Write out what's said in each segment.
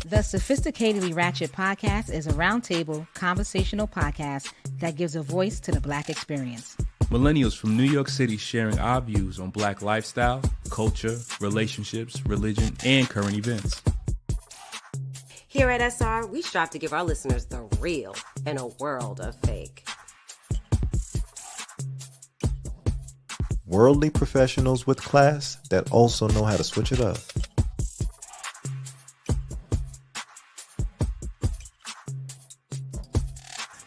The Sophisticatedly Ratchet podcast is a roundtable conversational podcast that gives a voice to the Black experience. Millennials from New York City sharing our views on Black lifestyle, culture, relationships, religion, and current events. Here at SR, we strive to give our listeners the real in a world of fake. Worldly professionals with class that also know how to switch it up.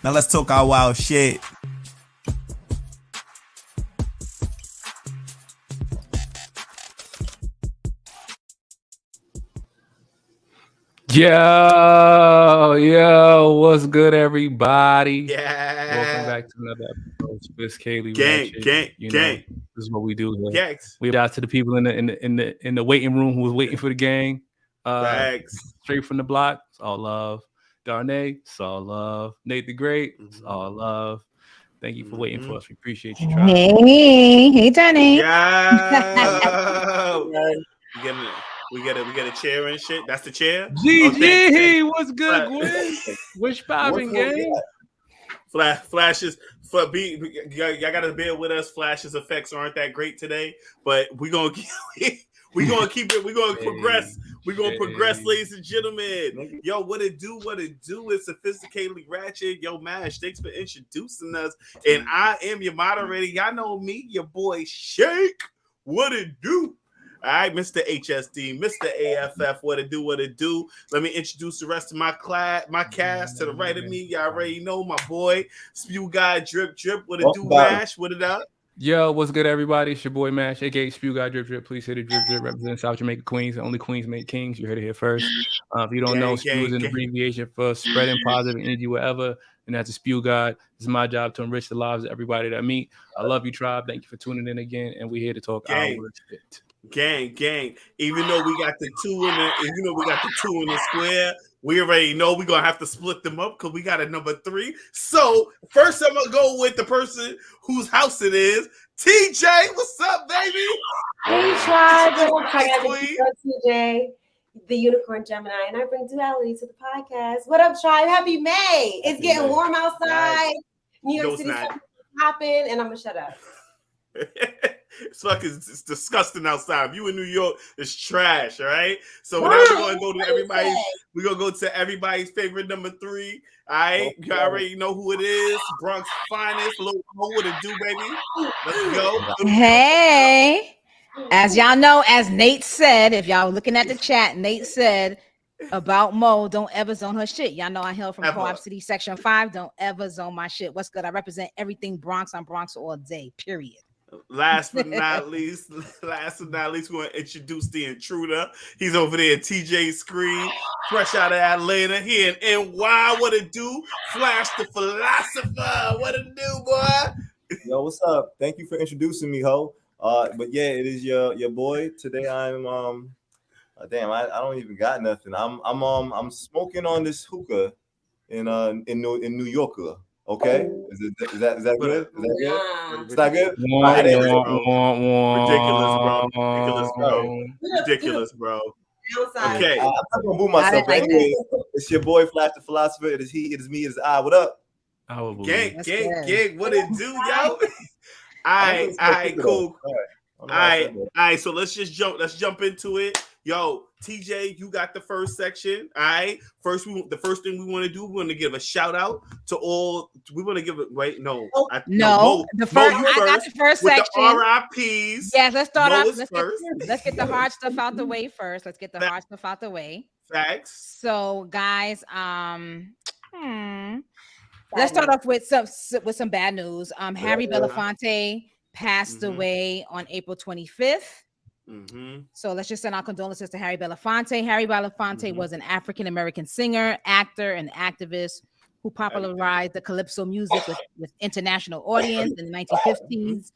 Now let's talk our wild shit. Yo, what's good, everybody? Yeah. Welcome back to another episode of Sophisticatedly Gang. This is what we do here. Gangs. We out to the people in the waiting room who was waiting for the gang. Thanks. Straight from the block. It's all love. Darnay, it's all love. Nate the Great, it's all love. Thank you for waiting for us. We appreciate you. Hey, Darnay. Yeah. We get a chair and shit. That's the chair. GG, what's good, Gwen? What's popping, gang? Flashes for y'all gotta bear with us. Flashes effects aren't that great today, but we're gonna keep it. We're gonna progress. We're gonna progress, ladies and gentlemen. Yo, what it do? It's Sophisticatedly Ratchet. Yo, Mash, thanks for introducing us. And I am your moderator. Y'all know me, your boy Shake. What it do? All right, Mr. HSD, Mr. AFF, what it do? Let me introduce the rest of my cast to the right of me. Y'all already know my boy, Spew Guy Drip. What it do, Mash? What it up? Yo, what's good, everybody? It's your boy Mash, aka Spew Guy Drip. Please hit it, drip. Represent South Jamaica Queens. Only Queens make kings. You heard it here first. If you don't know, Spew is an abbreviation for spreading positive energy wherever. And that's a Spew God. It's my job to enrich the lives of everybody that I meet. I love you, tribe. Thank you for tuning in again. And we're here to talk our shit. Gang. Even though we got the two in the square, we already know we're gonna have to split them up because we got a number 3. So first, I'm gonna go with the person whose house it is. TJ, what's up, baby? Hey, tribe. TJ, the unicorn Gemini, and I bring duality to the podcast. What up, tribe? Happy May! It's getting warm outside. New York City popping, and I'm gonna shut up. It's disgusting outside. If you in New York, it's trash, all right? So now we're gonna go to everybody's favorite number 3. All right, you already know who it is. Bronx finest, Lil Mo, what it do, baby? Let's go. Hey, as y'all know, as Nate said, if y'all looking at the chat, Nate said about Mo, don't ever zone her shit. Y'all know I hail from Co-op City Section 5. Don't ever zone my shit. What's good? I represent everything Bronx. I'm Bronx all day, period. Last but not least, we're going to introduce the intruder. He's over there at TJ's screen, fresh out of Atlanta, here in NY. What it do? Flash the philosopher. What it do, boy? Yo, what's up? Thank you for introducing me, ho. But yeah, it is your boy. Today I'm damn, I don't even got nothing. I'm smoking on this hookah in New Yorker. Okay, is that good? Is that good? Ridiculous, bro. Okay, I'm not gonna move myself. But anyway, it's your boy Flash the Philosopher. It is he. It is me. It is I. What up? Gang. What it do, yo? All right, cool. All right. So let's jump into it. Yo, TJ, you got the first section. All right. The first thing we want to do, we want to give a shout out to all. We want to give it. Wait, no. I got the first section. The RIPs. Yes, let's start off. Let's get the hard stuff out the way first. Facts. So, guys, let's start off with some bad news. Harry Belafonte passed away on April 25th. So let's just send our condolences to Harry Belafonte. Harry Belafonte was an African-American singer, actor, and activist who popularized the calypso music with international audience in the 1950s.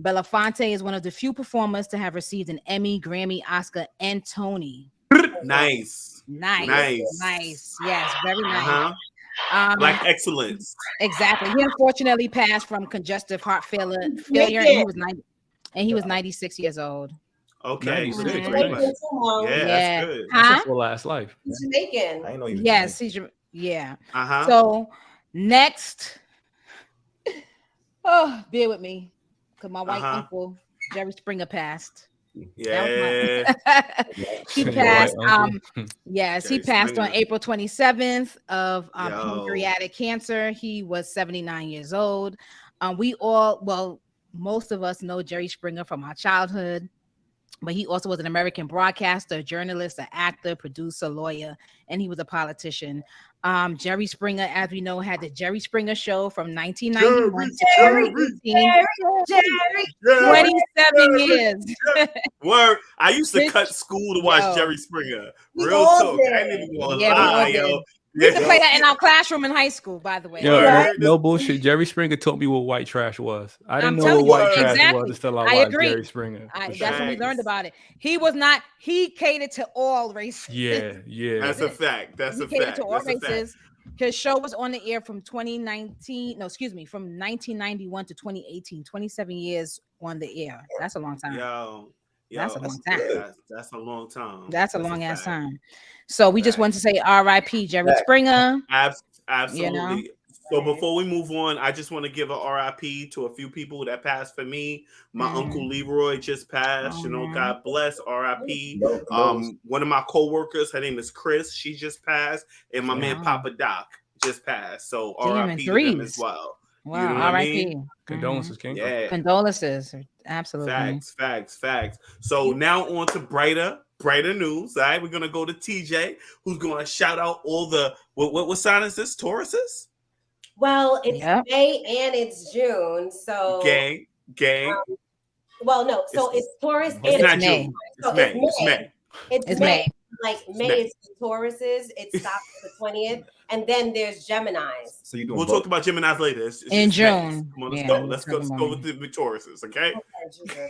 Belafonte is one of the few performers to have received an Emmy, Grammy, Oscar, and Tony. Nice. Yes, very nice. Like excellence. Exactly. He unfortunately passed from congestive heart failure, and he was 96 years old. Okay, so 96, great. right? Yeah, that's good. That's a full last life. He's Jamaican. I know you. Yes, he's yeah. Uh-huh. So next, bear with me, because my white uncle Jerry Springer passed. Yeah. He passed. Yes, he passed on April 27th of pancreatic cancer. He was 79 years old. Most of us know Jerry Springer from our childhood, but he also was an American broadcaster, journalist, an actor, producer, lawyer, and he was a politician. Jerry Springer, as we know, had the Jerry Springer Show from 1991 to 27 years. Word. I used to cut school to watch Jerry Springer. Real talk. I ain't even gonna lie, yo. We used to play that in our classroom in high school, by the way. No bullshit. Jerry Springer taught me what white trash was. I didn't know what white trash was until I watched Jerry Springer. That's when we learned about it. He catered to all races. Yeah. That's a fact. He catered to all races. His show was on the air from 1991 to 2018, 27 years on the air. That's a long time. That's a long time. That's a long time. That's a long ass time. So we just want to say R.I.P. Jerry Springer. Absolutely. You know? So before we move on, I just want to give a RIP to a few people that passed for me. My uncle Leroy just passed. God bless. RIP. One of my co-workers, her name is Chris. She just passed, and my man Papa Doc just passed. So RIP to them as well. Wow. You know R.I.P. Condolences, King. Yeah. Condolences. Absolutely. Facts. So now on to brighter news. All right, we're gonna go to TJ, who's gonna shout out all the what sign is this? Tauruses? Well, it's May and it's June, so gang. It's Taurus and it's not May. June. So It's May. It's May. Like May is the Tauruses. It stops the 20th, and then there's Geminis. So we'll talk about Geminis later. It's in June. Come on, let's go with the Tauruses, okay? Okay.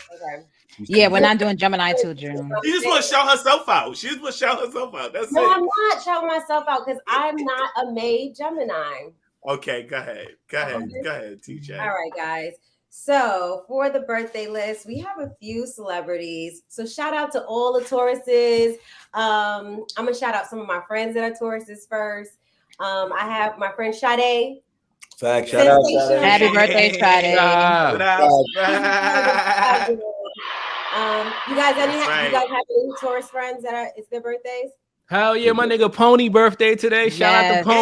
Yeah, we're not doing Gemini till June. She just want to shout herself out. That's it. No, I'm not shouting myself out because I'm not a May Gemini. Okay, go ahead, TJ. All right, guys. So for the birthday list, we have a few celebrities. So shout out to all the Tauruses. I'm gonna shout out some of my friends that are Tauruses first. I have my friend Sade. Fact, shout out. Happy birthday, Sade. You guys have any Taurus friends that it's their birthdays? Hell yeah, my nigga Pony birthday today. Shout out to Polo.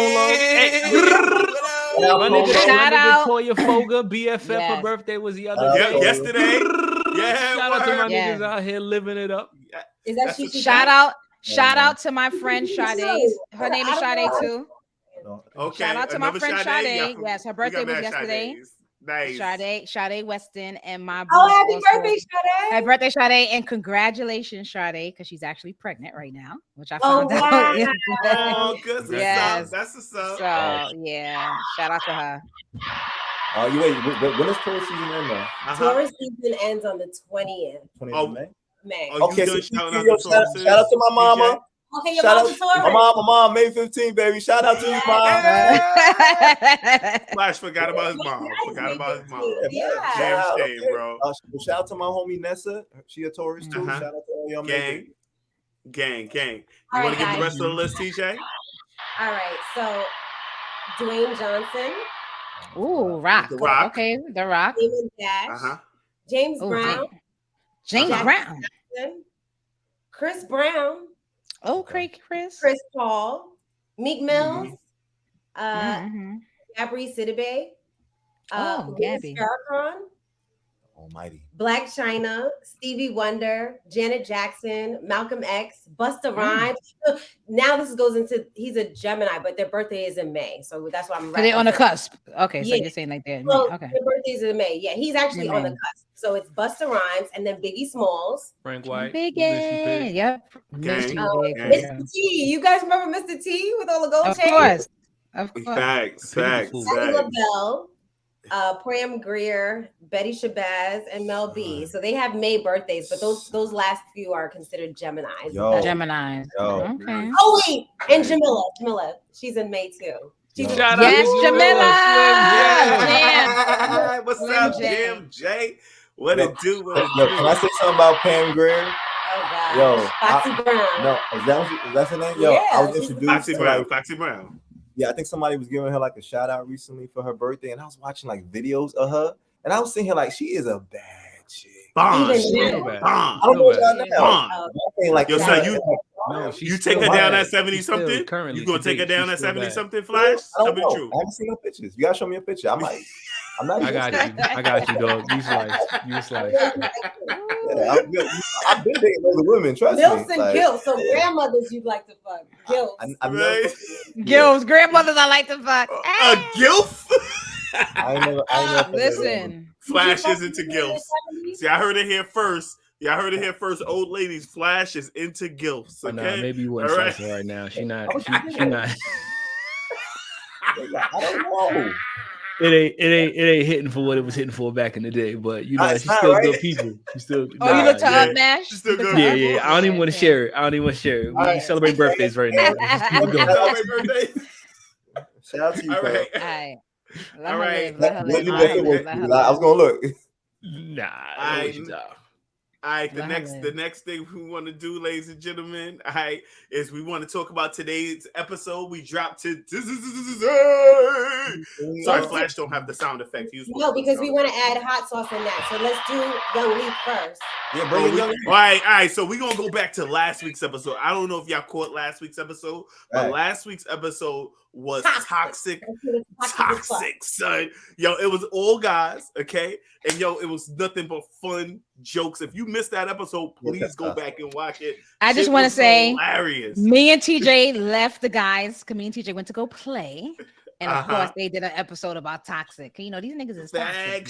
My nigga Toya Foga, BFF, her birthday was the other day. Yesterday. Shout out to my niggas out here living it up. Is that shout out to my friend Sade. Her name is Sade too. Okay. Shout out to my friend Sade. Yes, her birthday was yesterday. Nice. Sade Weston and my happy birthday, Sade. Happy birthday, Sade, and congratulations, Sade, because she's actually pregnant right now, which I found out. Oh, good. Yes. That's the sub. So yeah, shout out to her. When is Taurus season end though? Taurus season ends on the 20th. 20th of May? May. Okay, so shout out to my mama. Okay, your mom's Taurus. My mom, May 15th, baby. Shout out to you, mom. Flash forgot about his mom. Yeah. Damn shame, bro. Shout out to my homie Nessa. She a Taurus too. Shout out to all y'all. Gang. You want to get the rest of the list, TJ? All right. So, Dwayne Johnson. Ooh, Rock. Okay, The Rock. James Brown. James Brown. Jackson, Chris Brown. Oh, Chris Paul, Meek Mills, Gabri Sidibe, Gabby Farrakhan, Almighty, Black China, Stevie Wonder, Janet Jackson, Malcolm X, Busta Rhymes. Now this goes into he's a Gemini, but their birthday is in May, so that's why I'm. So they're on the cusp. Okay, so you're saying like that. Okay, their birthdays in May. Yeah, he's actually on the cusp. So it's Busta Rhymes and then Biggie Smalls. Frank White. Biggie. Yep. Mr. T. You guys remember Mr. T with all the gold chains? Of course. Facts. LaBelle, Pram Grier, Betty Shabazz, and Mel B. So they have May birthdays, but those last few are considered Geminis. Geminis. Okay. Oh wait, and Jamila. She's in May too. Yes, Jamila. What's up, Jim J? What it do? What it Yo, do? can I say something about Pam Grier? Oh God. Yo, Foxy Brown. No, is that her name? Yo, Yeah, I was introduced Foxy to Brown. like, Foxy Brown. yeah, I think somebody was giving her like a shout out recently for her birthday, and I was watching like videos of her, and I was seeing her like she is a bad chick. Bomb. Even Bomb. I don't know y'all Bomb. know. Like, Yo, son, No, you take her down at 70 something? Currently, You gonna take her down at 70 something, Flash? I Tell don't me know. the truth. I haven't seen no pictures. You gotta show me a picture. I'm not. I got you, dog. You slice. Yeah, I've been dating other women. Trust me. Milfs and gills. So grandmothers you'd like to fuck. Gills. I've never. Gills, grandmothers I like to fuck. A gilf? I never. Listen. Flash is into gilfs. See, I heard it here first. Yeah, I heard it here first. Old ladies, Flash is into gilfs. Okay, Nah, maybe you wouldn't slice her right now. She not. She not. I don't know. It ain't hitting for what it was hitting for back in the day, but you know, It's she's not still right. good people. She's still. Oh, you looked her yeah. up, Nash? She's still good. Yeah. I don't even want to share it. We right. celebrate birthdays right now. Just keep it going. Celebrate birthday. Shout out to you. All right. All right. Let All her right. live. Let her Let live. me Let her I live. was gonna look. Nah. All right, the Love next thing we want to do, ladies and gentlemen, all right, is we want to talk about today's episode. We dropped to sorry, Flash don't have the sound effect. No, because we want to add hot sauce in that. So let's do Young Leath first. Yeah, bring it young. All right. So we're gonna go back to last week's episode. I don't know if y'all caught last week's episode, but Right. last week's episode was Toxic, son. Yo, it was all guys, okay? And yo, it was nothing but fun jokes. If you missed that episode, please go back and watch it. I just Shit want to was say, hilarious. me and TJ left the guys because me and TJ went to go play. And of Uh-huh. course, they did an episode about toxic. You know, these niggas is toxic.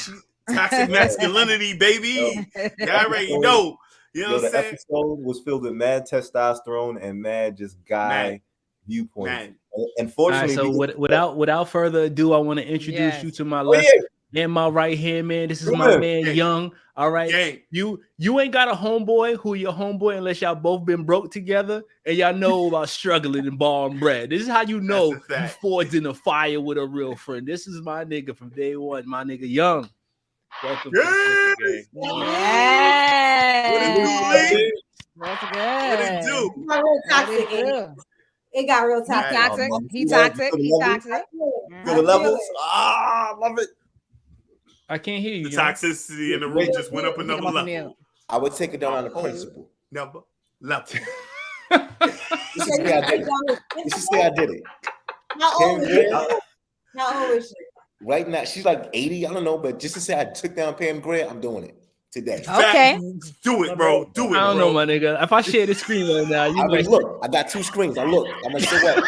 Toxic masculinity, baby. Y'all already know. You know what I'm The saying? episode was filled with mad testosterone and mad just guy viewpoints. Man. Unfortunately, All right, so without further ado, I want to introduce you to my left and my right hand man. This is my man Young. All right, you ain't got a homeboy who your homeboy unless y'all both been broke together and y'all know about struggling and borrowing bread. This is how you know you forged in a fire with a real friend. This is my nigga from day one, my nigga Young. Welcome to the game. Yes. What it do, Lee? That's good. What it do? It got real toxic. It got real toxic. He toxic. He toxic. To the levels. I love it. I can't hear you. The toxicity in the room just went up another level. I would take it down on the principle. Number level. You should say I did it. How old is she? How old is she? Right now, she's like 80. I don't know, but just to say I took down Pam Grier, I'm doing it today. Okay. Do it, bro. Do it. I don't know, my nigga. If I share the screen right now, you like, look. I got two screens. I'm gonna say what.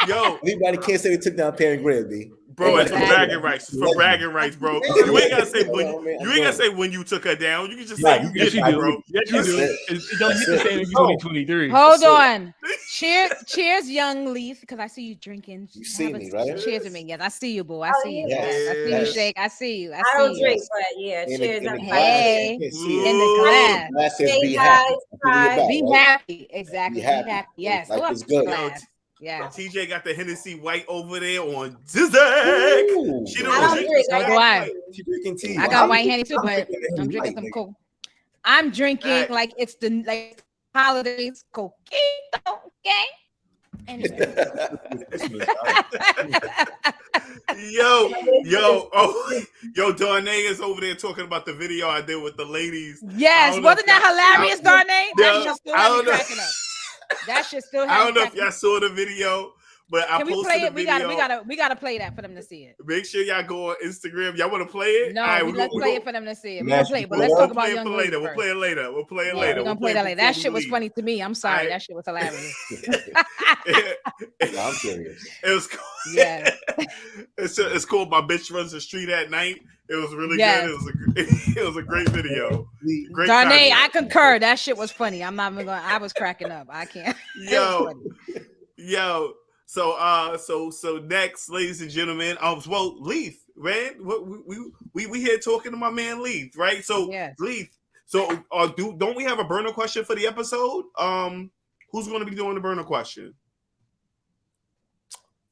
Yo, everybody can't say they took down Pam Grier, B. Bro, it's for bragging rights. It's for bragging rights, bro. You ain't gotta say when. You ain't gotta say when you took her down. You can just say you did it, bro. Yes, you do. It don't hit the same as 2023. Hold on. Cheers, Young Leath, because I see you drinking. You see me, right? Cheers to me. Yes, I see you, boo. I see you. Yes. I see you, Shake. I see you. I don't drink, but yeah, cheers. Hey, in the glass. Be happy. Be happy. Exactly. Be happy. Yes. Life is good. Yeah. TJ got the Hennessy White over there on Zizek. She don't drink. So do I. She drinking tea. I got white Henny too, but I'm drinking some coke. I'm drinking like it's the holidays, coquito, okay? Anyway. yo, Darnay is over there talking about the video I did with the ladies. Yes, wasn't that hilarious, Darnay? That shit still I had don't me know. cracking up. That shit still had I don't me know if y'all saw the video, but I posted play it? the video. We gotta play that for them to see it. Make sure y'all go on Instagram. Y'all want to play it? No, right, let's play it for them to see it. We're gonna play it, but let's talk about Young Leath later. We'll play it later. We'll play it later. We're gonna play that later. That shit was funny to me. I'm sorry. That shit was hilarious. I'm serious. It was cool. Yeah. It's called My Bitch Runs the Street at Night. It was really good. It was a great video. Great Darnay, I concur. That shit was funny. I'm not even going. I was cracking up. I can't. Yo. So next, ladies and gentlemen, Leath, man. We here talking to my man Leath, right? So Leath. So don't we have a burner question for the episode? Who's going to be doing the burner question?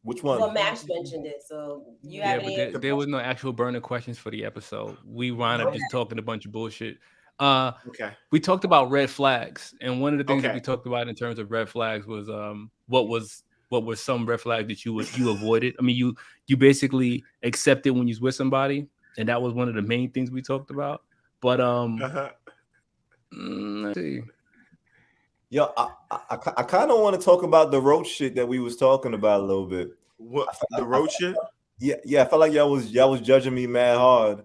Which one? Well, Mash mentioned it, so you have any? But there was no actual burning questions for the episode. We wound up just talking a bunch of bullshit. Okay. We talked about red flags, and one of the things that we talked about in terms of red flags was what were some red flags that you avoided. I mean, you basically accepted when you was with somebody, and that was one of the main things we talked about. But let's see. Yo, I kind of want to talk about the roach shit that we was talking about a little bit. What the roach shit? Yeah, I felt like y'all was judging me mad hard.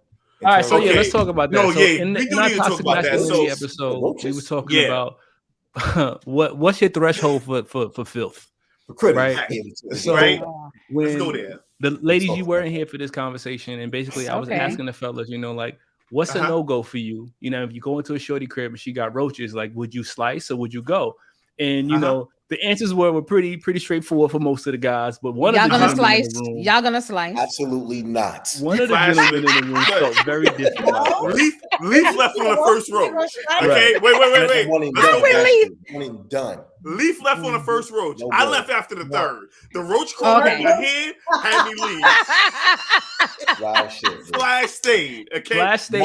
All right, so let's talk about that. No, so we in do our need to talk about that. So episode, we were talking about what's your threshold for filth, for critics, right? So let's go there. The ladies, you weren't here for this conversation, and basically I was asking the fellas, like, what's a no-go for you? If you go into a shorty crib and she got roaches, like, would you slice or would you go? And the answers were pretty straightforward for most of the guys, but one of the gentlemen in the room, y'all gonna slice? Absolutely not. One of the gentlemen in the room felt very different. Leaf left on the first roach. Okay, wait. One done. Leaf left on the first roach. I left after the third. The roach crawled in my head, had me leave. Wow, shit. Flash stayed. Okay, Flash stayed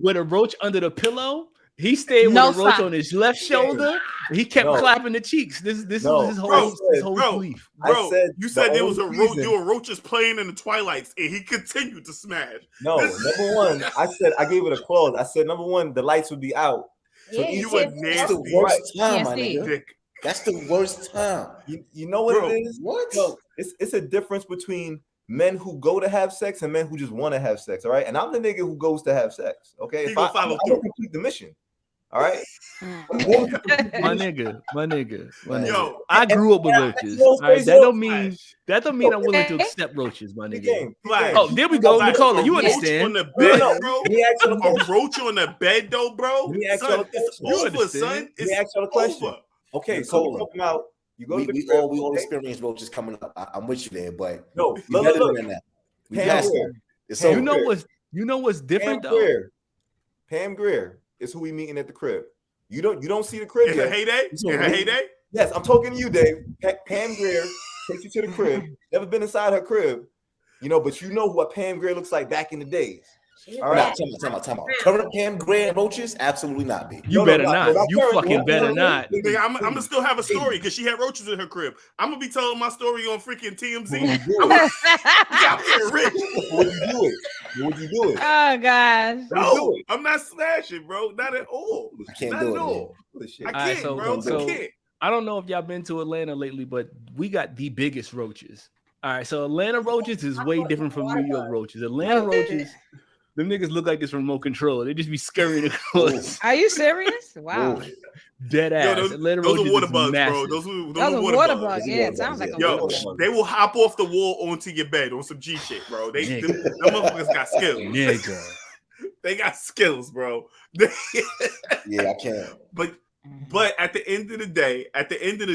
with a roach under the pillow. He stayed with a roach on his left shoulder. He kept clapping the cheeks. This was his whole belief. Bro, you said there was there were roaches playing in the twilights, and he continued to smash. No, number one, I gave it a clause. I said number one, the lights would be out. So you were nasty. That's the worst time, my nigga. That's the worst time. You know what it is? What? No, it's a difference between men who go to have sex and men who just want to have sex. All right, and I'm the nigga who goes to have sex. Okay, if I don't complete the mission. All right, my nigga. Yo, I grew up with roaches. All right, that don't mean I'm willing to accept roaches, my nigga. Oh, there we go, Nicola. You understand? On the bed, bro. A roach on the bed, though, bro. Son, it's over, son. It's over. Okay, so we're talking about you go. We all experience roaches coming up. I'm with you there, but no, better than that. We passed it. So you know what's different though? Pam Grier is who we meeting at the crib. You don't see the crib yet. Heyday? Yes, I'm talking to you, Dave. Pam Grier takes you to the crib. Never been inside her crib, but you know what Pam Grier looks like back in the days. All right, time out. Current Pam Grier roaches? Absolutely not, B. You better not. You fucking better not. I'm gonna still have a story because she had roaches in her crib. I'm gonna be telling my story on freaking TMZ. I'm getting rich. Would you do it? Oh gosh. No, I'm not slashing, bro. Not at all. I can't do it. I can't, bro. I can't. I don't know if y'all been to Atlanta lately, but we got the biggest roaches. All right, so Atlanta roaches is way different from New York roaches. Atlanta roaches, them niggas look like this remote control. They just be scurrying across. Are you serious? Wow. Dead ass. Yo, those are water bugs, bro. Those are water bugs. Yeah, it sounds like a water bug. They will hop off the wall onto your bed on some G shit, bro. Them motherfuckers got skills. Nigga. They got skills, bro. Yeah, I can't. But at the end of the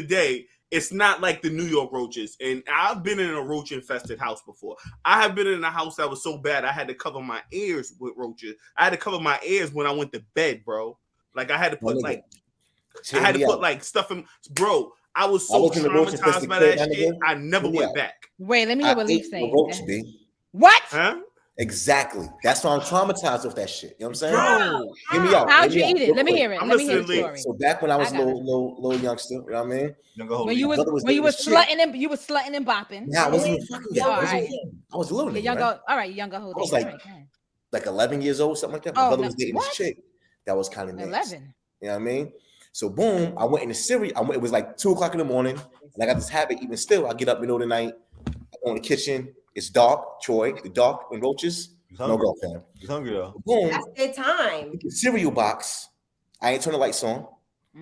day, it's not like the New York roaches. And I've been in a roach infested house before. I have been in a house that was so bad I had to cover my ears with roaches. I had to cover my ears when I went to bed, bro. Like I had to put stuff in, bro. I was so traumatized by that shit. I never went back. Wait, let me hear what Leaf's saying. What? Huh? Exactly. That's why I'm traumatized with that shit. You know what I'm saying? Bro, hear me out. How'd you eat it? Let me hear it. Let me hear the story. So back when I was a little youngster, you know what I mean? When you was slutting and bopping. Yeah, I wasn't even fucking yet. I was a little nigga. All right, younger hold. I was like 11 years old, something like that. My brother was dating this chick that was kind of nice. 11. You know what I mean? So boom, I went into Siri. It was like 2:00 in the morning, and I got this habit. Even still, I get up middle of the night, I go in the kitchen. It's dark, Troy. The dark and roaches. No go, fam. He's hungry though. Boom. That's their time. The cereal box. I ain't turn the lights on,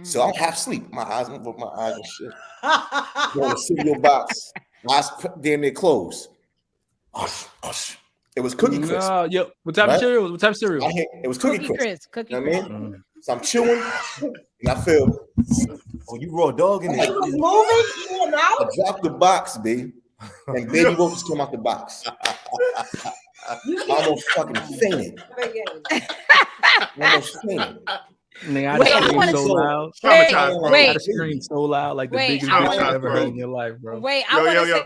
so I'm half asleep. My eyes and shit. Go in the cereal box. My eyes damn near closed. It was Cookie Crisp. Yo, what type of cereal? It was Cookie Crisp. Cookie you know what I mean? So I'm chewing, and I feel. Oh, you raw dog in there. It was moving. I dropped the box, B, and baby roaches came out the box. I almost fucking fainted. Nigga, Wait, I screamed wanna- so loud. Traumatized, bro. Wait. I screamed so loud, like the Wait, biggest I bitch wanna- you ever Bro. heard in your life, bro. Wait, Yo, I want yo, to yo.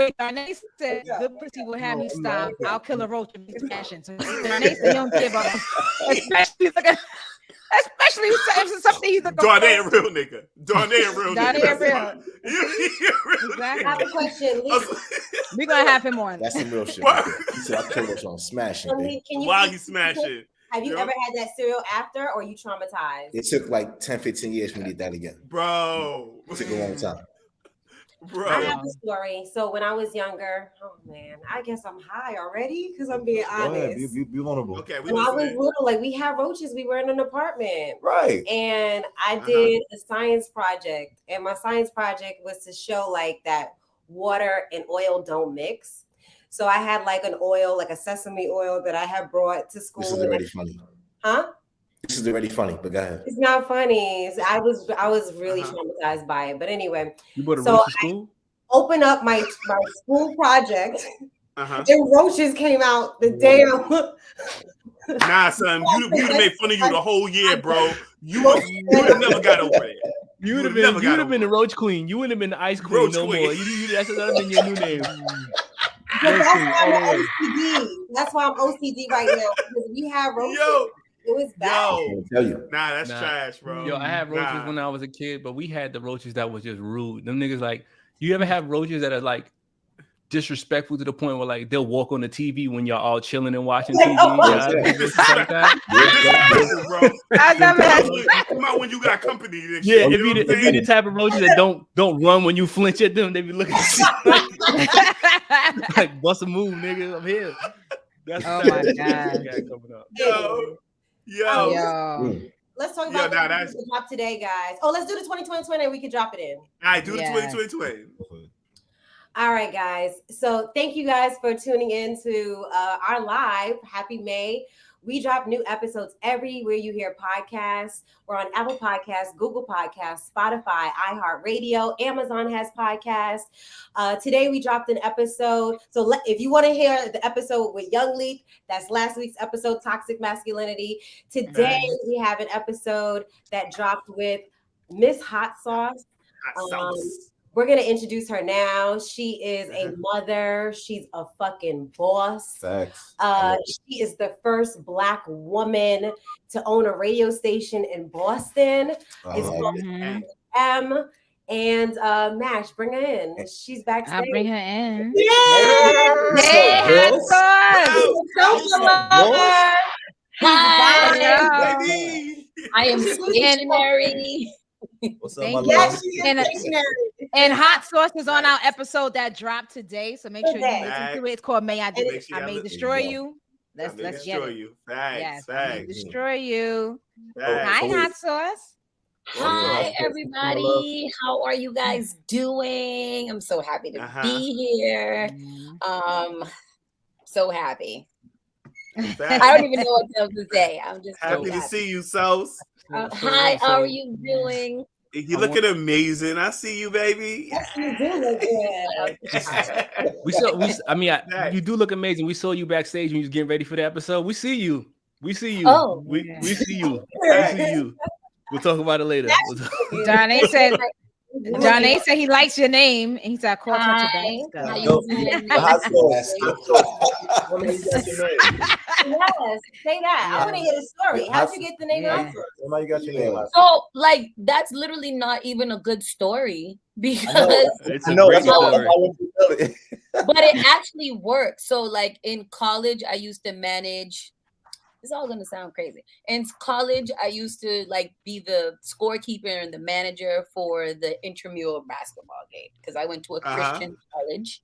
say, Darnay said, good pussy will have me stop. I'll kill a roach if he's smashing. So Darnay said, you don't give up. Especially if it's something he's a Darnay a real nigga. Darnay a real Darnay nigga. a real. I have a question. Lee, We're going to have him on. That's some real shit. What? He said, "I'll kill what's on smashing." Lee, can you While he's smashing. have you Yo. ever had that cereal after, or are you traumatized? It took like 10, 15 years for me to get that again. Bro. It took a long time. Bro. I have a story. So when I was younger, oh man, I guess I'm high already because I'm being Go ahead, honest. be vulnerable. Okay, we When I was listening. little, like we had roaches. We were in an apartment. Right. And I did a science project, and my science project was to show like that water and oil don't mix. So I had like an oil, like a sesame oil that I had brought to school. This is already funny. Huh? This is already funny, but go ahead. It's not funny. I was really traumatized by it. But anyway, You brought a So roach to school? open up my school project, Uh-huh. and roaches came out the damn. Nah, son, we would have made fun of you the whole year, bro. You would have never got over it. You would have never been. got You would have been the over roach queen. You wouldn't have been the ice queen Roach no queen. more. That would have been your new name. Because Roach that's queen why all the I'm way. OCD. That's why I'm OCD right now. Because we had roaches. Yo, It was bad. yo. I'll tell you. Nah, that's Nah. trash, bro. Yo, I had roaches Nah. when I was a kid, but we had the roaches that was just rude. Them niggas like, you ever have roaches that are like disrespectful to the point where like they'll walk on the TV when y'all all chilling and watching TV? Like that? Bro. How's that Come out when you got company. This Yeah, shit, if you you know what I'm the saying? type of roaches that don't run when you flinch at them, they be looking like bust a move, nigga. I'm here. That's Oh the my type of God. shit we got coming up. Yo. Yo. Let's talk Yo, about nah, the that's- drop today, guys. Oh, let's do the 2020 and we can drop it in. All right, do the Yes. 2020. All right, guys. So thank you guys for tuning in to our live. Happy May. We drop new episodes everywhere you hear podcasts. We're on Apple Podcasts, Google Podcasts, Spotify, iHeartRadio. Amazon has podcasts. Today we dropped an episode. So if you want to hear the episode with Young Leath, that's last week's episode, Toxic Masculinity. Today we have an episode that dropped with MsHotSauce. We're going to introduce her now. She is a mother. She's a fucking boss. Facts. She is the first Black woman to own a radio station in Boston. It's called M. And Mash, bring her in. She's backstage. I'll bring her in. Yeah! Hey, Hi, Baby. I am stationary. What's up, Thank my you. love? Yes, she is And, stationary. And Hot Sauce is on our episode that dropped today. So make sure you Today. listen to it. It's called May I, Make sure I y'all May listen. Destroy You. Let's get destroy it. you. Facts. Yes, I May Facts. Destroy You. Facts. Hi, Hot Sauce. Hi, everybody. How are you guys doing? I'm so happy to be here. So happy. Facts. I don't even know what else to say. I'm just so Happy to see you, Sauce. Hi, how are you doing? You're looking amazing. I see you, baby. You do look good. You do look amazing. We saw you backstage when you was getting ready for the episode. We see you. We see you. Oh. We see you. We see you. We'll talk about it later. Darnay said he likes your name. And he said, I called her Tabasco. How you doing? Yes, say that. I want to hear the story. How'd you get the name out? Somebody got your name out. So, like, that's literally not even a good story because It's a great story. but it actually works. So, like in college, I used to manage. It's all gonna sound crazy. In college, I used to like be the scorekeeper and the manager for the intramural basketball game because I went to a Christian college.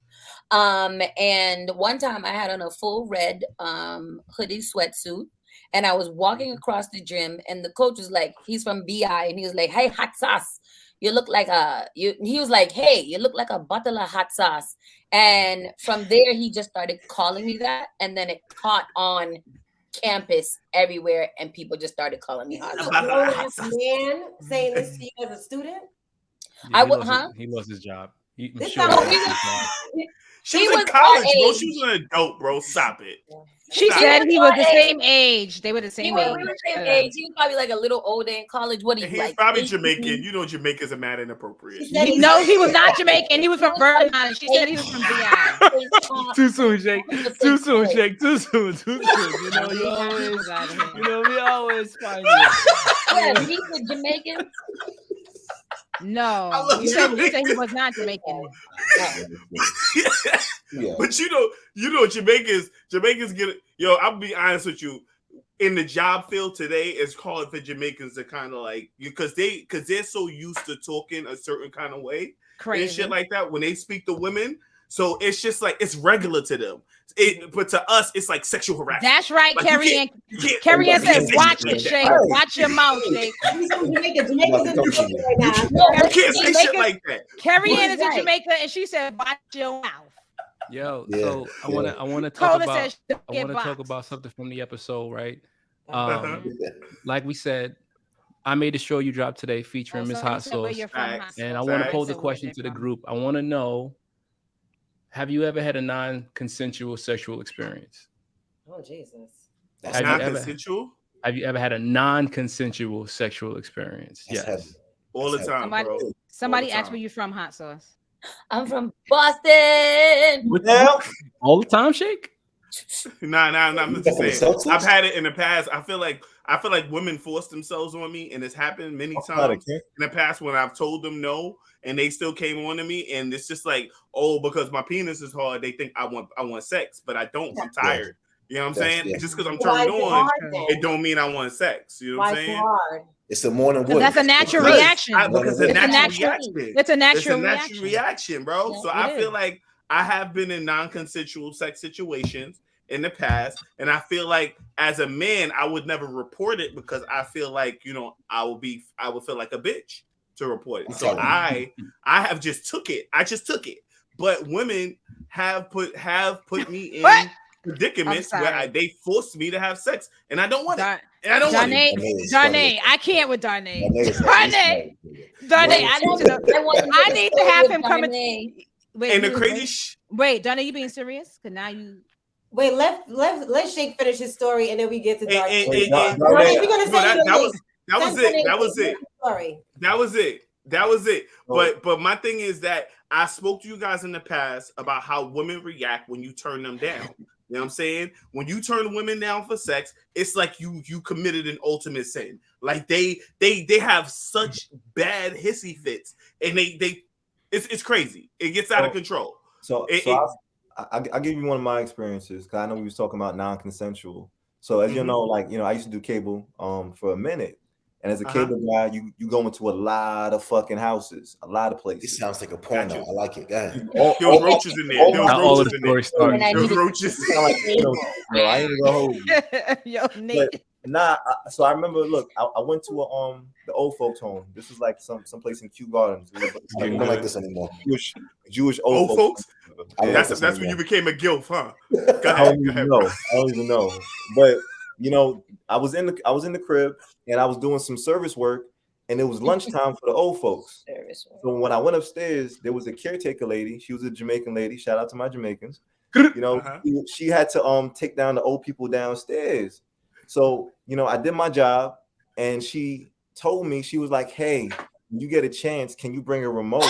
And one time I had on a full red hoodie sweatsuit, and I was walking across the gym, and the coach was like, he's from BI, and he was like, "Hey, hot sauce. You look like he was like, "Hey, you look like a bottle of hot sauce." And from there, he just started calling me that. And then it caught on campus everywhere. And people just started calling me hot sauce. This man saying this to you as a student? He lost his job. He She was in college, bro. She was an adult, bro. Stop it. She said he was the same age. They were the same age. We were the same age. He was probably like a little older in college. What do you like? He's probably Jamaican. You know, Jamaicans are mad inappropriate. No, he was not Jamaican. He was from Virgin Islands. She said he was from VI. Too soon, Shake. Too soon, Shake. Too soon. You know, we always find you. Yeah, he's a Jamaican. No, you said he was not Jamaican. Yeah. But you know, Jamaicans get it. Yo, I'll be honest with you. In the job field today, it's hard for Jamaicans to kind of like because they're so used to talking a certain kind of way and shit like that when they speak to women. So it's just like it's regular to them. But to us, it's like sexual harassment. That's right, like Carrie Ann. Carrie Ann said, "Watch it, Shake. Watch your mouth, Shake." Jamaica's in Jamaica right now. You can't say shit like that. Carrie Ann is in Jamaica, and she said, "Watch your mouth." Yo, so I want to talk about something from the episode, right? Like we said, I made a show you dropped today featuring MsHotSauce, and I want to pose a question to the group. I want to know: have you ever had a non-consensual sexual experience? Oh Jesus! That's non-consensual. Have you ever had a non-consensual sexual experience? Yes. All the time, bro. Somebody asked where you from, Hot Sauce. I'm from Boston. All the time, Shake? Nah. I'm just saying. I've had it in the past. I feel like women force themselves on me, and it's happened many times in the past when I've told them no, and they still came on to me, and it's just like, oh, because my penis is hard, they think I want sex, but I don't. I'm tired. You know what I'm saying? Just because I'm turned on, it don't mean I want sex. You know what I'm saying? It's a more than wood. That's a natural reaction. It's a natural reaction, bro. Yeah, so I feel like I have been in non-consensual sex situations in the past, and I feel like as a man, I would never report it because I feel like I would feel like a bitch to report it. So I have just took it. I just took it. But women have put me in predicaments where they forced me to have sex, and I don't want it. And I don't want it. Darnay, I can't with Darnay. Darnay, I need to have him come in. Wait, and the crazy wait, Darnay, you being serious? Because now you. Wait, let Shake finish his story, and then we get to Darnay. That was it. But my thing is that I spoke to you guys in the past about how women react when you turn them down. You know what I'm saying? When you turn women down for sex, it's like you committed an ultimate sin. Like they have such bad hissy fits, and it's crazy. It gets out of control. I'll give you one of my experiences because I know we was talking about non-consensual. So as you know, I used to do cable for a minute. And as a cable guy, you go into a lot of fucking houses, a lot of places. It sounds like a porno. I like it. There was roaches in there. All of the stories started. There was roaches. I ain't gonna hold you. Yo, Nate. So I remember. Look, I went to the old folks' home. This was like some place in Kew Gardens. I don't like this anymore. Jewish old folks. That's when you became a gilf, huh? I don't even know. But I was in the crib and I was doing some service work, and it was lunchtime for the old folks. So when I went upstairs, there was a caretaker lady. She was a Jamaican lady. Shout out to my Jamaicans. She had to take down the old people downstairs. So I did my job, and she told me, she was like, "Hey, when you get a chance, can you bring a remote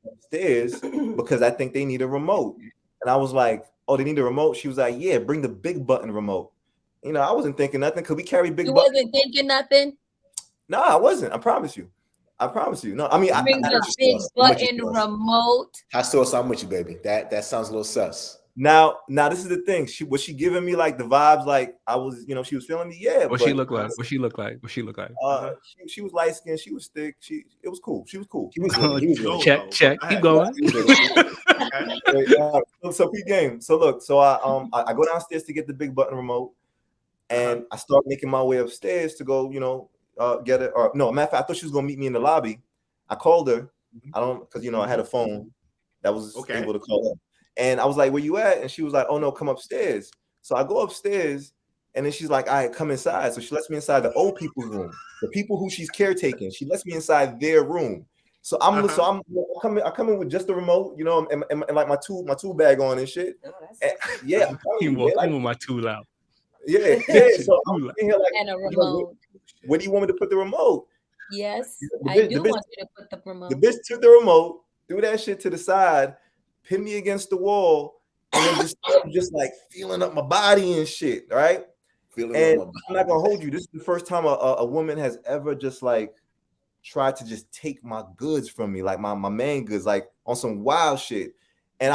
upstairs because I think they need a remote?" And I was like, "Oh, they need a remote?" She was like, "Yeah, bring the big button remote." I wasn't thinking nothing because we carry big. You wasn't thinking nothing? No, I wasn't. I promise you. No, I mean, bring the big button remote. HotSauce, I'm with you, baby. That sounds a little sus. Now, this is the thing. Was she giving me like the vibes? Like I was, she was feeling me. Yeah. What she look like? She was light skinned. She was thick. It was cool. She was cool. Check. Keep going. So pre-game. So look. So I go downstairs to get the big button remote, and I start making my way upstairs to go, get it. Or no, matter of fact, I thought she was gonna meet me in the lobby. I called her. Because I had a phone that was able to call her. And I was like, "Where you at?" And she was like, "Oh no, come upstairs." So I go upstairs, and then she's like, "All right, come inside." So she lets me inside the old people's room, the people who she's caretaking. She lets me inside their room. So I come in with just the remote, and like my tool bag on and shit. And, yeah, I'm with my tool out. Yeah. So I'm here like, and a remote. Where do you want me to put the remote? Yes, I do want you to put the remote. The bitch took the remote, threw that shit to the side, pinned me against the wall, and then just like feeling up my body and shit, right? And I'm not gonna hold you. This is the first time a woman has ever just like tried to just take my goods from me, like my man goods, like on some wild shit. And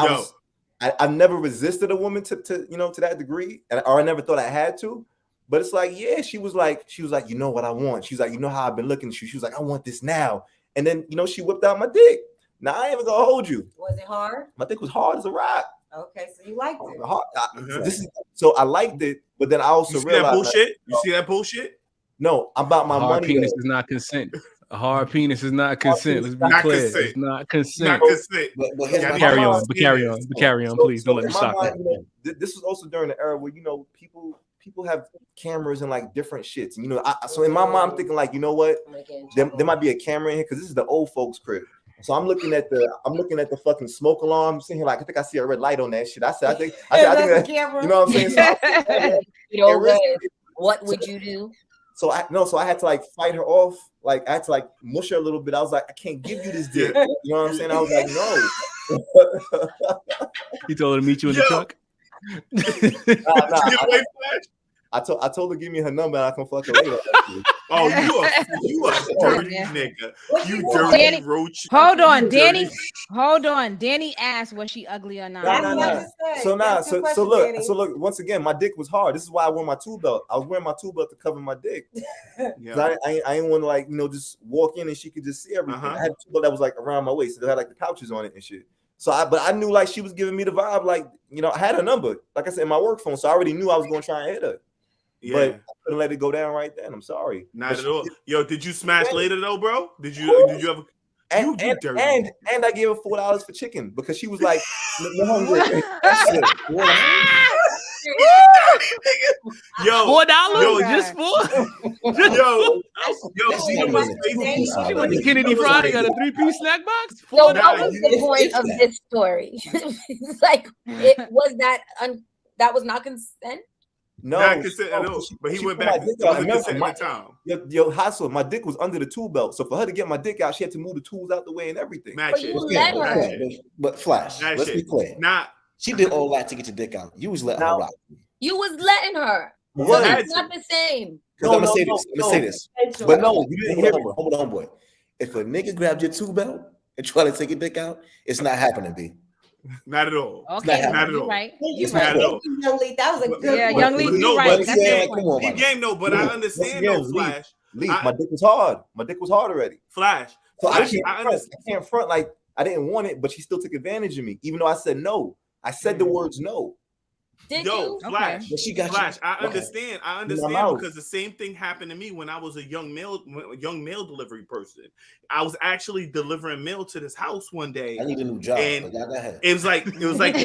I never resisted a woman to that degree, or I never thought I had to. But it's like, yeah, she was like, you know what I want. She's like, you know how I've been looking at you. She was like, I want this now. And then, she whipped out my dick. Now I ain't even gonna hold you. Was it hard? My dick was hard as a rock. Okay, so you liked it. So I liked it, but then I also realized that bullshit. You see that bullshit? No, about my money. Penis is not consent. A hard penis is not consent. Let's be clear. It's not consent. Not consent. But carry on. But carry on, please. Don't let me stop that. This was also during the era where people have cameras and like different shits. And, so in my mind, I'm thinking like, you know what? There might be a camera in here because this is the old folks' crib. So I'm looking at the fucking smoke alarm. I'm sitting here like, I think I see a red light on that shit. I think that, you know what I'm saying? What would you do? So I had to like fight her off. Like I had to like mush her a little bit. I was like, I can't give you this dick. You know what I'm saying? I was like, no. You told her to meet you in the truck? I told her give me her number and I can fuck her later. Oh, you are dirty nigga. You dirty Danny, roach. Hold on, Danny. Hold on. Danny asked, was she ugly or not? Nah. So look. Once again, my dick was hard. This is why I wore my tool belt. I was wearing my tool belt to cover my dick. I ain't want to like just walk in and she could just see everything. I had a tool belt that was like around my waist. So they had like the pouches on it and shit. But I knew like she was giving me the vibe. Like I had her number. Like I said, in my work phone. So I already knew I was going to try and hit her. Yeah. But I couldn't let it go down right then. I'm sorry. Not at all. Yo, did you smash later though, bro? Did you ever? And I gave her $4 for chicken because she was like, yo, $4 just for She went to Kennedy Friday got a 3-piece snack box. So what was the point of this story? Like, was that was not consent? No, but he went back. Yo, hustle. My dick was under the tool belt, so for her to get my dick out, she had to move the tools out the way and everything. But Flash, let's be clear. She did all that to get your dick out. You was letting her rock. You was letting her. So that's not the same. Because I'm gonna say this. But no, you didn't hear me. Hold on, boy. If a nigga grabbed your tool belt and tried to take your dick out, it's not happening, B. Not at all. Okay, not at all. Right. It's not at all. Young Leath, that was a good Young Leath, you're right. He game though, but I understand though, Flash. My dick was hard. My dick was hard already. Flash. So I can't front like I didn't want it, but she still took advantage of me, even though I said no. I said the words no. Did you? Flash. But she got Flash. You. I understand because the same thing happened to me when I was a young mail delivery person. I was actually delivering mail to this house one day. I need a new job. And it was like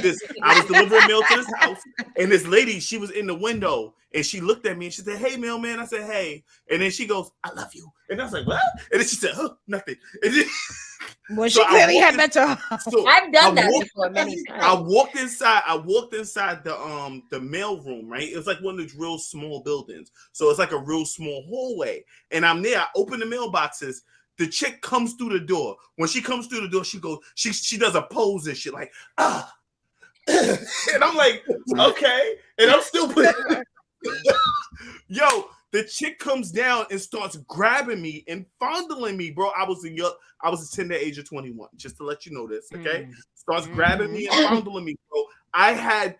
this. I was delivering mail to this house, and this lady, she was in the window, and she looked at me and she said, "Hey, mailman." I said, "Hey," and then she goes, "I love you," and I was like, "What?" And then she said, "Huh, nothing." And then, well, she clearly had mental. So I've done that before many times. I walked inside the mail room, right? It was like one of those real small buildings. So it's like a real small hallway. And I'm there. I open the mailboxes. The chick comes through the door. When she comes through the door, she goes, she does a pose and shit like, ah. And I'm like, okay. And I'm still putting yo, the chick comes down and starts grabbing me and fondling me, bro. I was a tender age of 21, just to let you know this, okay? Starts grabbing me and fondling me, bro. I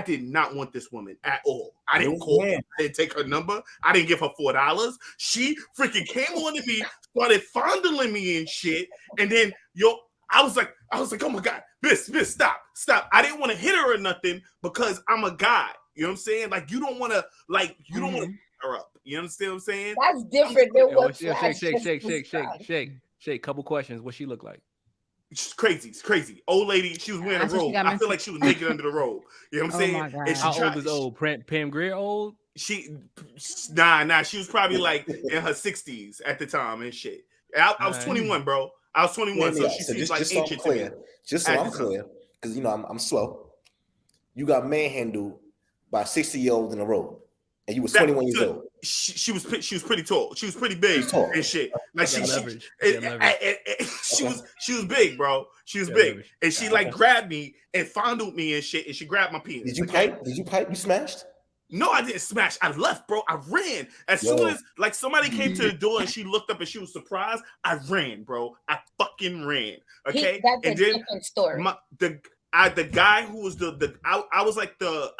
did not want this woman at all. I didn't call her. I didn't take her number. I didn't give her $4. She freaking came on to me, started fondling me and shit. And then, I was like, oh my God, miss, stop. I didn't want to hit her or nothing because I'm a guy. You know what I'm saying? Like, you don't want to pick her up. You understand what I'm saying? That's different than what Shake. Couple questions. What she look like? She's crazy. It's crazy. Old lady, she was wearing a robe. I feel like she was naked under the robe. You know what I'm saying? And how old is old? Pam Grier old? Nah. She was probably like in her 60s at the time and shit. I was 21, bro. I was 21, so she seems like ancient to me. Just so I'm clear, because I'm slow. You got manhandled by a 60-year-old in a robe. And you was 21 years old. She was pretty tall. She was pretty big and shit. Like she was big, bro. She was big, and she like grabbed me and fondled me and shit. And she grabbed my penis. Did you pipe? Did you pipe? You smashed? No, I didn't smash. I left, bro. I ran as soon as like somebody came to the door and she looked up and she was surprised. I ran, bro. I fucking ran. Okay, that's a different story. The guy who was I was like the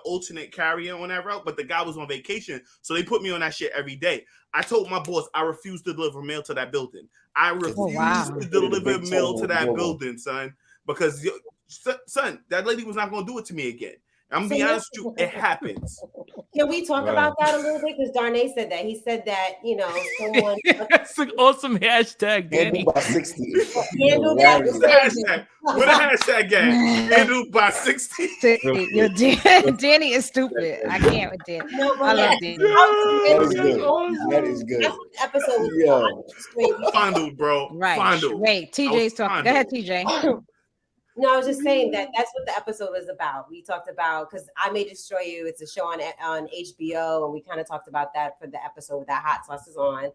alternate carrier on that route, but the guy was on vacation, so they put me on that shit every day. I told my boss I refused to deliver mail to that building. I refused to deliver mail to that building, son, because son, that lady was not going to do it to me again. I'm gonna be honest with you, it happens. Can we talk about that a little bit? Because Darnay said that. He said that, someone. That's an awesome hashtag, Danny. Handle by 60. Handle by 60. What a hashtag, gang? Handle by 60. Danny is stupid. I can't with Danny. No, I love Danny. That is good. That's what the episode was. Fondled, bro. Right. Fondled. Wait, TJ's talking. Go ahead, TJ. No, I was just saying that's what the episode was about. We talked about, because I May Destroy You. It's a show on HBO, and we kind of talked about that for the episode that HotSauce is on.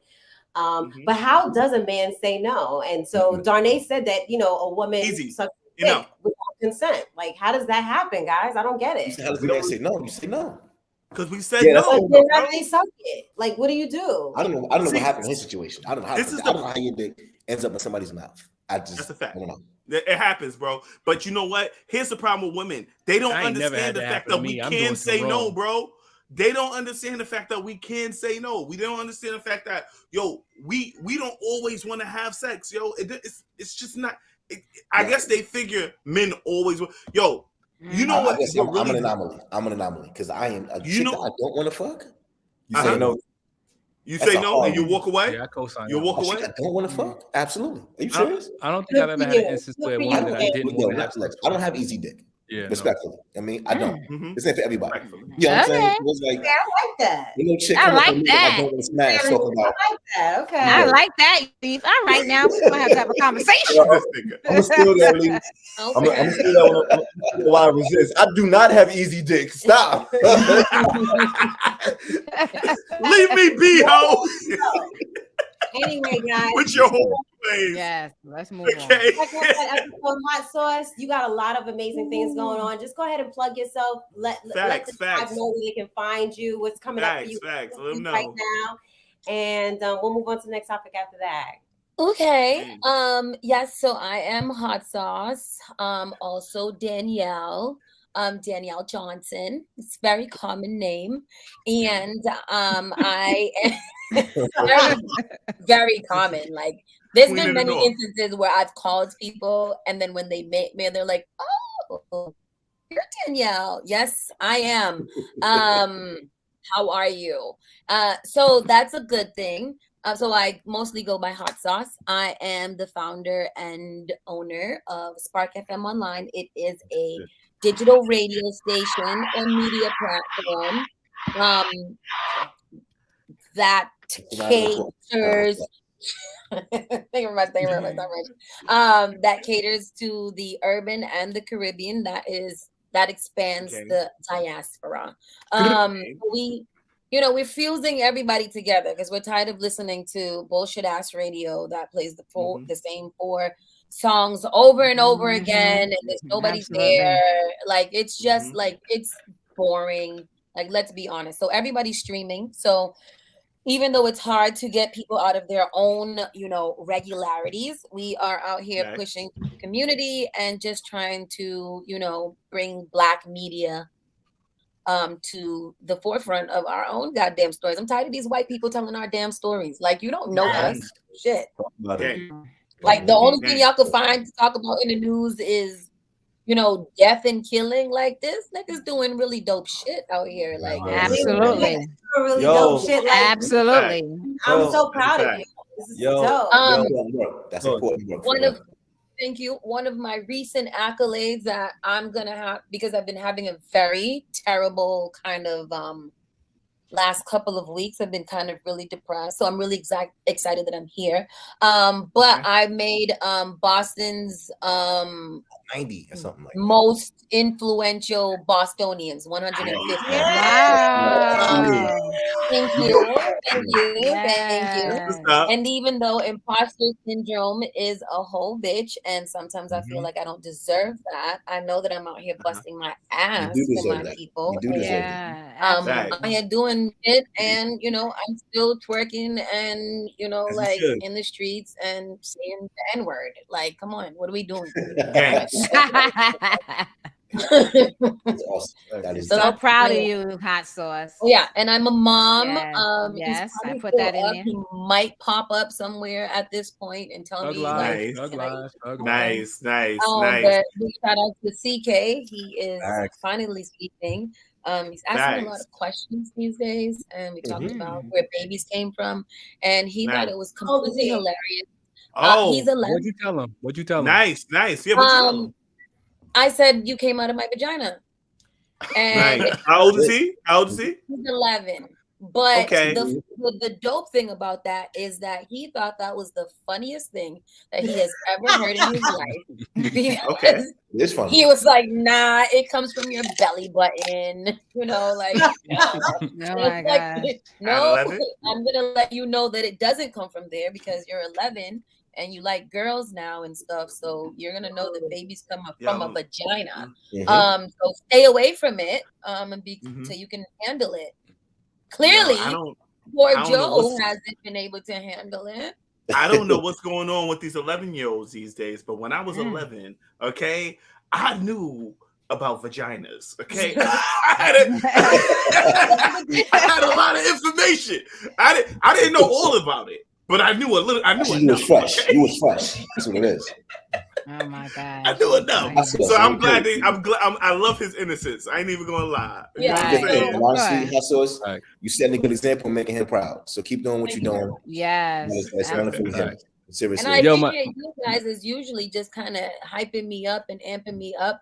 But how does a man say no? And so Darnay said that, a woman sucks dick without consent. Like, how does that happen, guys? I don't get it. How does a man say no? You say no. Because we said no. Then how do they suck it? Like, what do you do? I don't know what happened in his situation. I don't know how your dick ends up in somebody's mouth. That's a fact. I don't know. It happens, bro. But you know what? Here's the problem with women. They don't understand the fact that we can say no, bro. They don't understand the fact that we can say no. We don't understand the fact that, we don't always want to have sex, It's just not. I guess they figure men always want. You know what? I'm an anomaly. I'm an anomaly because I am a chick that I don't want to fuck. You say no. You say no and you walk away? Yeah, I co-sign. You walk away? I don't want to fuck. Absolutely. Are you serious? I don't think I've ever had an instance where a woman that I didn't want to have sex. I don't have easy dick. Yeah, respectfully. I mean, I don't. This ain't for everybody. You know what I'm saying? It was like, I like that. Chick I like that. I don't want to smash talking about. I like that. Okay. I like that, Leaf. All right, now we're gonna have to have a conversation. I'm still there, Leaf. I'm still there while I resist. I do not have easy dick. Stop. Leave me be, ho. Anyway, guys. With your whole face. Yes, let's move on. Like I said, episode HotSauce, you got a lot of amazing things going on. Just go ahead and plug yourself. Let the tribe know where they can find you. What's coming up for you right now. And we'll move on to the next topic after that. Okay. Yes, so I am HotSauce. Also Danielle. Danielle Johnson. It's a very common name. And I am very common. Like, there's been many instances where I've called people, and then when they meet me, they're like, "Oh, you're Danielle." Yes, I am. How are you? So that's a good thing. So I mostly go by HotSauce. I am the founder and owner of SparkFM Online. It is a digital radio station and media platform that caters that caters to the urban and the Caribbean. That expands the diaspora. We're fusing everybody together because we're tired of listening to bullshit ass radio that plays the same 4 songs over and over again, and there's nobody there. Like, it's just like, it's boring. Like, let's be honest. So everybody's streaming. So even though it's hard to get people out of their own, regularities, we are out here pushing the community and just trying to, bring Black media to the forefront of our own goddamn stories. I'm tired of these white people telling our damn stories. Like, you don't know us. Shit. Like, the only thing y'all could find to talk about in the news is, death and killing. Like, this nigga's doing really dope shit out here. Like, absolutely. Really dope shit. Like, absolutely. I'm so proud of you. This is dope. That's important. Thank you. One of my recent accolades that I'm gonna have, because I've been having a very terrible kind of last couple of weeks I've been kind of really depressed. So I'm really excited that I'm here. But I made Boston's 90 or something like that. Most influential Bostonians, 150. Wow. Thank you. Thank you. Yes. Thank you. And even though imposter syndrome is a whole bitch, and sometimes I feel like I don't deserve that, I know that I'm out here busting my ass for my people. I'm out here doing it, and you know, I'm still twerking and you know, like in the streets and saying the N-word. Like, come on, what are we doing? Awesome. That is so proud of you, Hot Sauce. Yeah, and I'm a mom. Yes, I put that in there. He might pop up somewhere at this point and tell me nice. But big shout out to CK. He is finally speaking. He's asking a lot of questions these days, and we talked about where babies came from, and he thought it was completely hilarious. He's 11. What'd you tell him? Nice. Yeah, what'd you tell him? I said you came out of my vagina. And How old is he? He's 11. But the dope thing about that is that he thought that was the funniest thing that he has ever heard in his life. It's funny. He was like, nah, it comes from your belly button. You know, like, oh my God. No, I'm going to let you know that it doesn't come from there because you're 11 and you like girls now and stuff. So you're going to know that babies come up from a vagina. So stay away from it so you can handle it. Clearly, poor Joe hasn't been able to handle it. I don't know what's going on with these 11-year-olds these days, but when I was 11, I knew about vaginas. I had a lot of information. I didn't know all about it, but I knew a little. I knew enough. You was fresh. You was fresh. That's what it is. Oh my God! I knew enough. So I'm glad. I love his innocence. I ain't even gonna lie. Honestly, HotSauce, you setting a good example, making him proud. So keep doing what you're doing. Yes. Seriously. And I appreciate you guys is usually just kind of hyping me up and amping me up.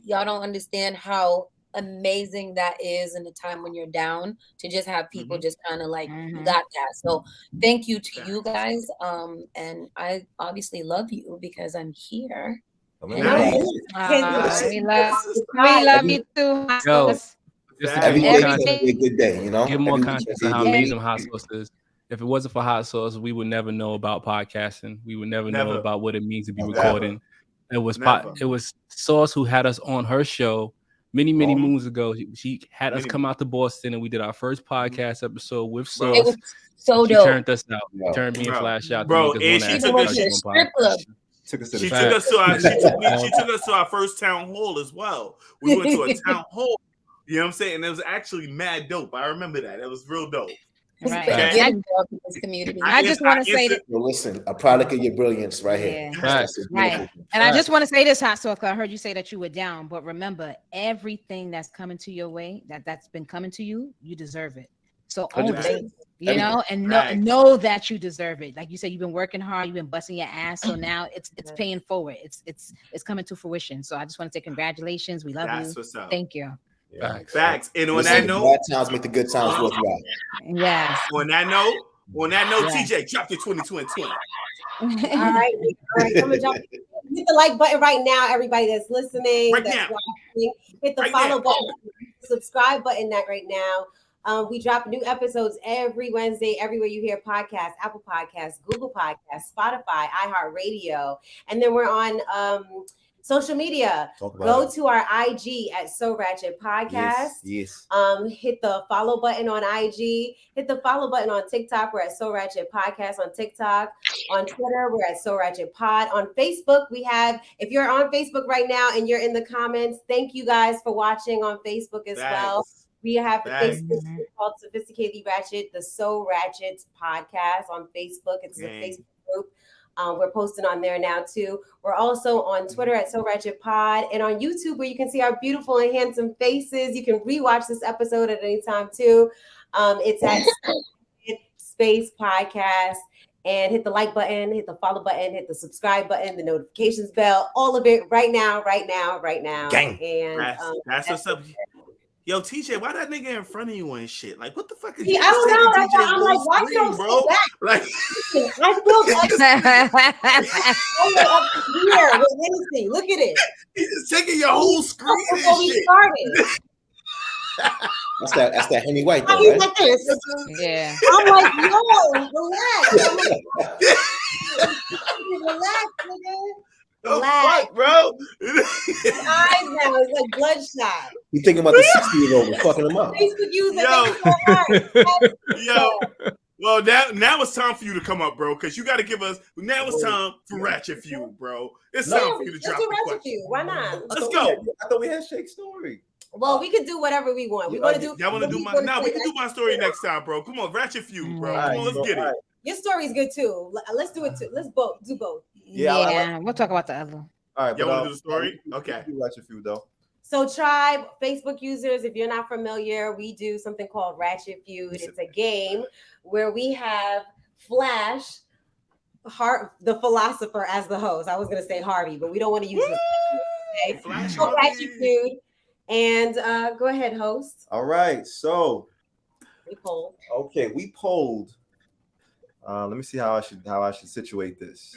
Y'all don't understand how amazing that is in the time when you're down to just have people just kind of like got that. So thank you to you guys. And I obviously love you because I'm here. We love you too. Yo, just every day be a good day, you know. Give more context on how amazing HotSauce is. If it wasn't for HotSauce, we would never know about podcasting. We would never know about what it means to be recording. It was Sauce who had us on her show many moons ago. She had us come out to Boston and we did our first podcast episode with Sauce. It was so she dope. Turned us out. Turned me and Flash out. She took us to our first town hall as well. We went to a town hall. You know what I'm saying? And it was actually mad dope. I remember that. It was real dope. Right. Community. I just want to say that. Listen, a product of your brilliance right here. Right. And I just want to say this, Hot Sauce. I heard you say that you were down, but remember, everything that's coming to your way, that's been coming to you, you deserve it. So own it, you know, and know that you deserve it. Like you said, you've been working hard, you've been busting your ass, so now it's paying forward. It's coming to fruition. So I just want to say congratulations. We love you. Thank you. Facts. And on that note, bad times make the good times worthwhile. Yes. On that note, TJ, drop your 2020. All right. I'm gonna jump. Hit the like button right now, everybody that's listening. Watching. Hit the follow button, subscribe button right now. We drop new episodes every Wednesday, everywhere you hear podcasts, Apple Podcasts, Google Podcasts, Spotify, iHeartRadio, and then we're on social media. Go to our IG at So Ratchet Podcast. Yes. Hit the follow button on IG. Hit the follow button on TikTok. We're at So Ratchet Podcast on TikTok. On Twitter, we're at So Ratchet Pod. On Facebook, if you're on Facebook right now and you're in the comments, thank you guys for watching on Facebook as well. We have the Facebook called Sophisticatedly Ratchet, the So Ratchet Podcast on Facebook. It's a Facebook group. We're posting on there now too. We're also on Twitter at So Ratchet Pod and on YouTube where you can see our beautiful and handsome faces. You can rewatch this episode at any time too. It's at Space Podcast. And hit the like button, hit the follow button, hit the subscribe button, the notifications bell, all of it right now. Gang. And that's what's up. Yo, TJ, why that nigga in front of you and shit? Like, what the fuck is I don't know. That's why I'm like, why you don't bro? sit back? Like, I feel like up here with anything. Look at it. He's just taking your whole screen before we started. That's that Henny White though, He's right? like this. Yeah. I'm like, yo, relax. I'm like, relax, nigga. Relax, fuck, bro. Eyes now is like bloodshot. You thinking about the 60-year-old and fucking him up? Facebook user, Yo. Well, now it's time for you to come up, bro, because you got to give us. Now it's time for Ratchet Feud, bro. It's time for you to drop the Ratchet Feud. Why not? Let's go. I thought we had Shake's story. Well, we can do whatever we want. We want to do. Y'all want to do my? Nah, we can do my story next time, bro. Come on, Ratchet Feud, bro. Come on, let's get it. Your story's good too. Let's do it too. Let's do both. Yeah, we'll talk about the other. All right, y'all want to do the story? Okay. Ratchet Feud though. So, Tribe, Facebook users, if you're not familiar, we do something called Ratchet Feud. It's a game where we have Flash, the philosopher, as the host. I was going to say Harvey, but we don't want to use this. Okay? So Ratchet Feud. And go ahead, host. All right. So, we polled. Okay, we polled. Let me see how I should situate this.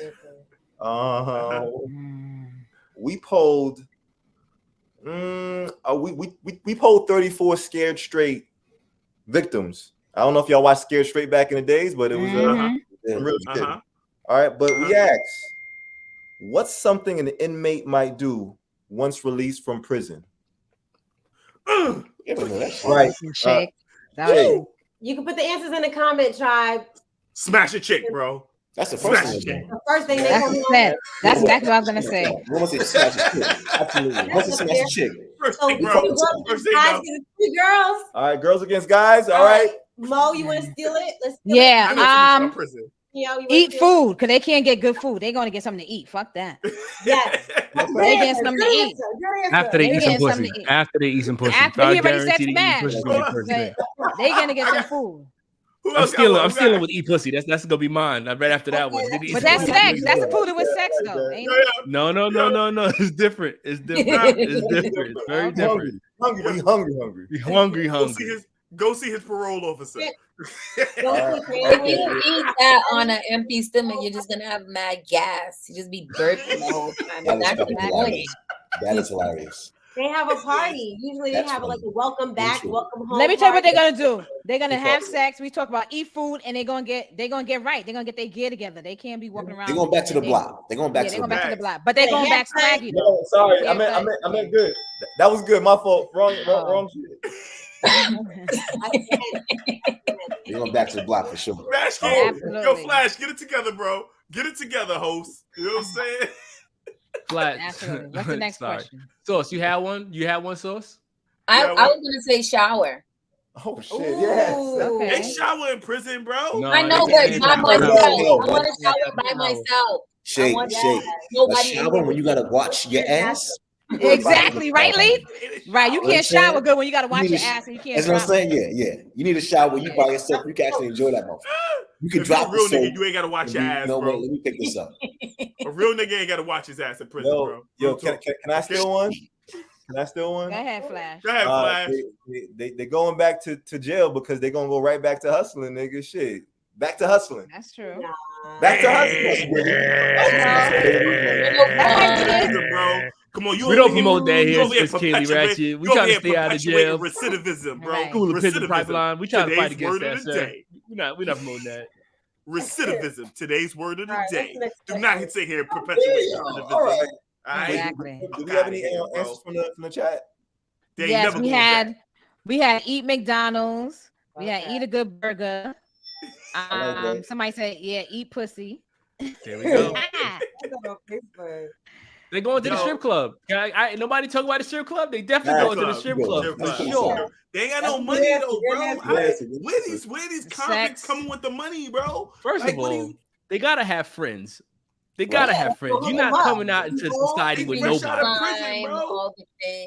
We polled. We polled 34 Scared Straight victims. I don't know if y'all watched Scared Straight back in the days, but it was really good. All right, but we asked, what's something an inmate might do once released from prison? Right. You can put the answers in the comment, Tribe. Smash a chick, bro. That's the first thing. The first thing they come on. That's exactly what I was gonna say. We want to say smash a chick. Absolutely. What's a smash a chick? First thing, bro. Guys, girls. All right, girls against guys. All right. Mo, you want to steal it? Let's steal it. Eat food, because they can't get good food. They're gonna get something to eat. Fuck that. Yes. They get something to eat. After they eat some pussy. After they eat some pussy. After he already said smash. They're gonna get some food. I'm stealing with eat pussy. That's gonna be mine. Right after that one. But that's sex. That's included with sex, though. No. It's different. It's different. It's different. It's very different. Hungry. Go see his parole officer. If you eat that on an empty stomach, you're just gonna have mad gas. You just be burping the whole time. That is hilarious. They have a party. Usually they have like a welcome back, welcome home. Let me tell you what they're gonna do. They're gonna have sex. We talk about eat food, and they're gonna get right. They're gonna get their gear together. They can't be walking around. They're going back to the block. They're going back to the block. But they're going back swaggy. No, sorry, I meant good. That was good. My fault. Wrong shit. You're going back to the block for sure. Flash, yo, Flash, get it together, bro. Get it together, host. You know what I'm saying? Flash. Absolutely. What's the next question? Sauce, you had one? You had one, Sauce? I was gonna say shower. Oh shit! Yes. Okay. They shower in prison, bro. No, I know, but by myself. I want to shower by myself. Shake. A shower when you gotta watch your ass. Exactly, right, Leith? Right, you can't shower good when you gotta watch your ass and you can't. That's what I'm saying. Yeah. You need a shower when you by yourself. You can actually enjoy that moment. You can drop real nigga. You ain't gotta watch your ass, bro. Let me pick this up. A real nigga ain't gotta watch his ass in prison, bro. Yo, can I steal one? Can I steal one? Go ahead, Flash. They going back to jail because they're gonna go right back to hustling, nigga. Shit. Back to hustling. That's true. Back to hustling. Bro. Come on, we don't promote that here. It's Kaylee Ratchet. We try to stay out of jail. Recidivism, bro. Cool the prison pipeline. We try to fight against that, sir. We're not promoting that. Recidivism. Today's word of the day. Do not sit here and perpetuate recidivism. All right. Exactly. Do we have any answers from the chat? Yes, we had eat McDonald's. We had eat a good burger. Somebody said, eat pussy. There we go. They're going to the strip club. Nobody talk about the strip club. They definitely going to the strip club. For sure. They ain't got no money though, bro. Where these convicts coming with the money, bro? First of all, they gotta have friends. You're not coming out into society with nobody.